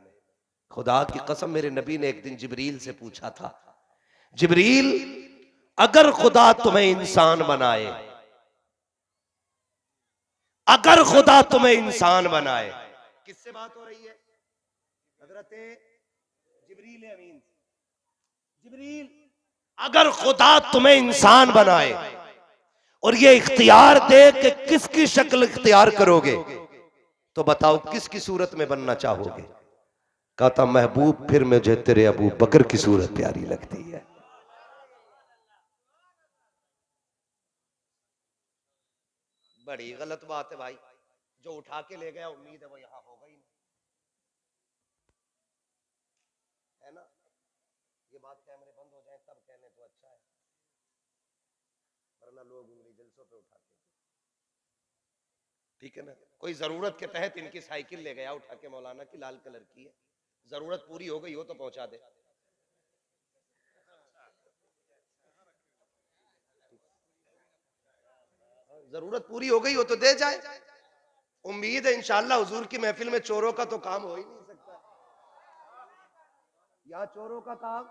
खुदा की कसम, मेरे नबी ने एक दिन जिब्रील से पूछा था, जिब्रील अगर खुदा तुम्हें इंसान बनाए, अगर खुदा तुम्हें इंसान बनाए, किससे बात हो रही है? हजरत जिब्रील अमीन। जिब्रील अगर खुदा तुम्हें इंसान बनाए और ये इख्तियार दे कि किसकी शक्ल इख्तियार करोगे, तो बताओ किसकी सूरत में बनना चाहोगे? कहा था महबूब, फिर मुझे तेरे अबू बकर की सूरत प्यारी लगती है। बड़ी गलत बात है भाई, जो उठा के ले गया उम्मीद है वो यहां होगा ही नहीं, है ना। ये बात कैमरे बंद हो जाए तब कहने तो अच्छा है, वरना लोग उंगली जलसों पे उठाते। ठीक है ना। कोई जरूरत के तहत इनकी साइकिल ले गया उठा के, मौलाना की लाल कलर की है, जरूरत पूरी हो गई हो तो पहुंचा दे। जरूरत पूरी हो गई हो तो दे जाए। उम्मीद है इंशाअल्लाह हुजूर की महफिल में चोरों का तो काम हो ही नहीं सकता। या चोरों का काम,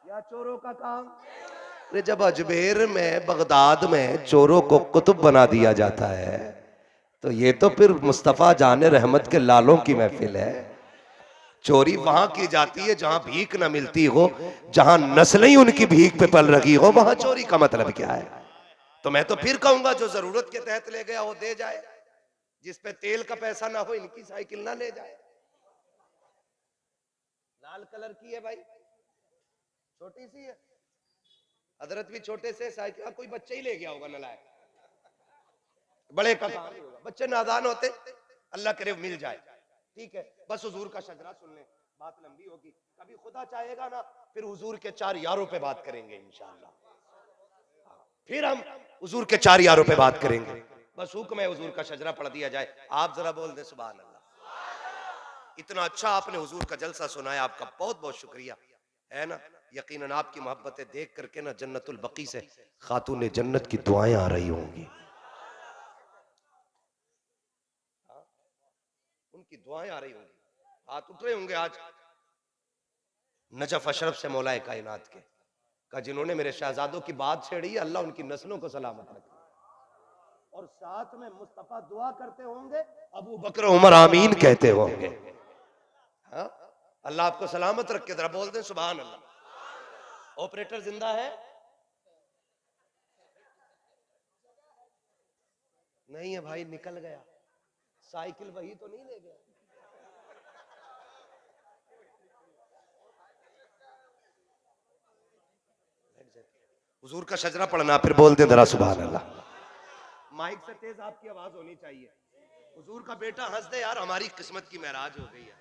या चोरों का काम। अरे जब अजमेर में, बगदाद में चोरों को कुतुब बना दिया जाता है, तो ये तो फिर मुस्तफा जाने रहमत के लालों की महफिल है। चोरी वहां की जाती है जहां भीख न मिलती हो, जहां नस्लें ही उनकी भीख पे पल रही हो, वहां चोरी का मतलब क्या है? तो मैं तो फिर कहूंगा जो जरूरत के तहत ले गया वो दे जाए, जिस पे तेल का पैसा ना हो इनकी साइकिल ना ले जाए। लाल कलर की है भाई, छोटी सी है, हजरत भी छोटे से साइकिल, कोई बच्चे ही ले गया होगा नलायक, बड़े का काम नहीं होगा। बच्चे नादान होते, अल्लाह करे मिल जाए। ठीक है, बस हुजूर का शजरा सुन ले, बात लंबी होगी। कभी खुदा चाहेगा ना फिर हुजूर के 4 यारों पे बात करेंगे इंशाअल्लाह। फिर हम हुजूर के 4 यारों पे बात करेंगे। बस हुक्म है हुजूर का शजरा पढ़ दिया जाए। आप जरा बोल दे सुभान अल्लाह। इतना अच्छा आपने हुजूर का जलसा सुनाया, आपका बहुत बहुत शुक्रिया, है ना। यकीनन आपकी मोहब्बतें देख करके ना जन्नतुल बकी से खातून जन्नत की दुआएं आ रही होंगी, उनकी दुआएं आ रही होंगी, हाथ उठ रहे होंगे आज नजफ अशरफ से मौलाए कायनात के, का जिन्होंने मेरे शहजादों की बात छेड़ी, अल्लाह उनकी नस्लों को सलामत रखे। और साथ में मुस्तफा दुआ करते होंगे, अबू बकर उमर आमीन कहते होंगे। हाँ, अल्लाह आपको सलामत रखे। जरा बोल दें सुभान अल्लाह। ऑपरेटर जिंदा है? नहीं है भाई, निकल गया। साइकिल वही तो नहीं ले गया। हुजूर का शजरा पढ़ना, फिर बोल दे जरा सुभान अल्लाह। माइक से तेज आपकी आवाज होनी चाहिए। हुजूर का बेटा हंस दे यार, हमारी किस्मत की महराज हो गई है।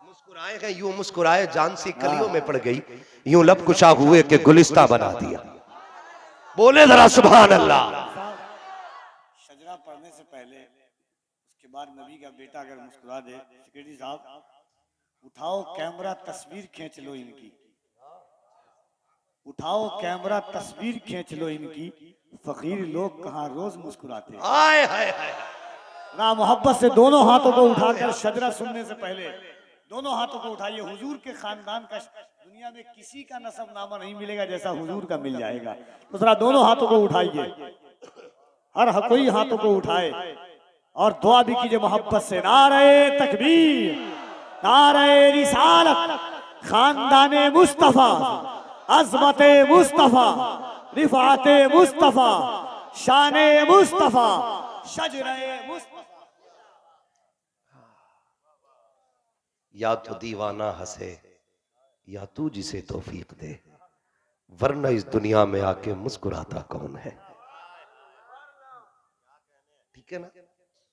मुस्कुराए हैं यूं मुस्कुराए, जान सी कलियों में पड़ गई, यूं लब कुशा हुए के गुलिस्ता बना दिया। बोले जरा सुभान अल्लाह। शजरा पढ़ने से पहले उसके बाद नबी का बेटा अगर मुस्कुरा दे, सेक्रेटरी साहब उठाओ कैमरा तस्वीर खींच लो इनकी, उठाओ कैमरा तस्वीर खींच लो इनकी, फकीर लोग कहाँ रोज मुस्कुराते हैं। हाय हाय हाय। ना मोहब्बत से दोनों हाथों को उठाकर शजरा सुनने से पहले दोनों हाथों को उठाइए। हुजूर के खानदान का दुनिया में किसी का नसब नामा नहीं मिलेगा जैसा हुजूर का मिल जाएगा। तो जरा दोनों हाथों को उठाइए, हर कोई हाथों को उठाए और दुआ भी कीजिए मोहब्बत से। नारे तकबीर, नारे रिसालत, खानदाने मुस्तफा, अज़मते मुस्तफा, रिफाते मुस्तफा, शाने मुस्तफा, शजरे मुस्तफा। या तो दीवाना हंसे या तू जिसे तौफीक दे, वरना इस दुनिया में आके मुस्कुराता कौन है। ठीक है ना?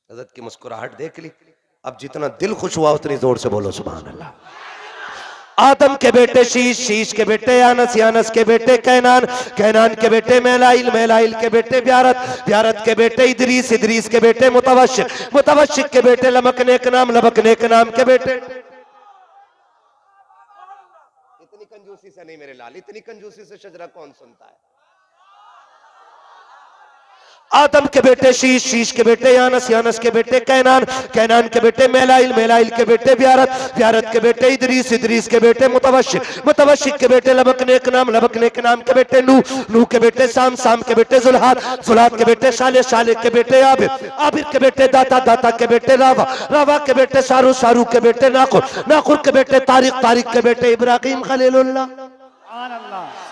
हज़रत की मुस्कुराहट देख ली, अब जितना दिल खुश हुआ उतनी जोर से बोलो सुभान अल्लाह। आदम के बेटे शीश, शीश के बेटे यानस, यानस के बेटे कैनान, कैनान के बेटे मेलाइल, मेलाइल के बेटे ब्यारत, ब्यारत के बेटे इदरीस, इदरीस के बेटे मुतवशिक, मुतवशिक के बेटे लमक नेक नाम, लमक नेक नाम के बेटे। इतनी कंजूसी से नहीं मेरे लाल, इतनी कंजूसी से शजरा कौन सुनता है। आदम के बेटे शीश, शीश के बेटे यानस, यानस के बेटे कैनान, कैनान के बेटे मेलाइल, मेलाइल के बेटे ब्यारत, ब्यारत के बेटे इदरीस, इदरीस के बेटे मुतवशिक, मुतवशिक के बेटे लबक नेक नाम, लबक नेक नाम के बेटे नूह, नूह के बेटे साम, साम के बेटे जुल्हाद, जुल्हाद के बेटे शाले, शाले के बेटे आबिर, आबिर के बेटे दाता, दाता के बेटे रावा, रावा के बेटे सारू, सारू के बेटे नाकुर, नाकुर के बेटे तारिक, तारिक के बेटे इब्राहिम खलीलुल्लाह,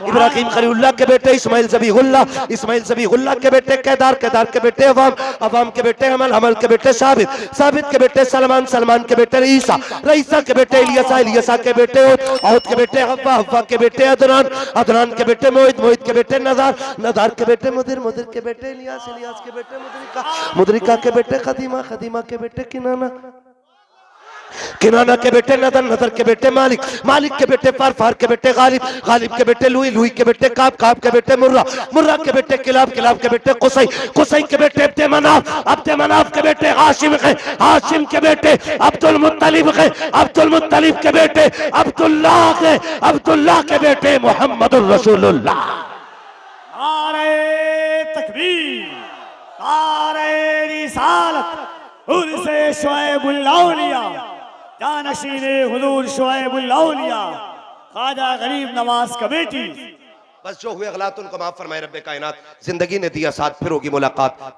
इब्राहिम खलीलुल्लाह के बेटे इस्माइल ज़बीहुल्लाह, इस्माइल ज़बीहुल्लाह के बेटे केदार, केदार के बेटे अवाम, अवाम के बेटे हमल, हमल के बेटे साबित, साबित के बेटे सलमान, सलमान के बेटे रईसा, रईसा के बेटे इलियसा, इलियसा के बेटे औद, औद के बेटे हव्वा, हव्वा के बेटे अदनान, अदनान के बेटे मोहित, मोहित के बेटे नज़ार, नज़ार के बेटे मुदिर, मुदिर के बेटे इलियास, इलियास के बेटे मुदरिका, मुदरिका के बेटे खदीमा, खदीमा के बेटे किनाना, किनाना के बेटे नदर, नदर के बेटे मालिक, मालिक के बेटे फार, फार के बेटे गालिब, गालिब के बेटे लुई, लुई के बेटे काब, काब के बेटे मुर्रा, मुर्रा के बेटे किलाब, किलाब के बेटे कुसै, कुसै के बेटे अब्दे मनाफ, अब्दे मनाफ के बेटे हाशिम है, हाशिम के बेटे अब्दुल मुत्तलिब है, अब्दुल मुत्तलिब के बेटे अब्दुल्लाह है, अब्दुल्लाह के बेटे मोहम्मदुर रसूलुल्लाह। नारे तकबीर, नारे रिसालत, उर्से शुएबुल औलिया, जानशीने हुजूर शुएबुल औलिया, ख्वाजा गरीब नवाज का बेटी। बस जो हुए गलत उनको माफ फरमाए रब्बे कायनात। जिंदगी ने दिया साथ, फिर होगी मुलाकात।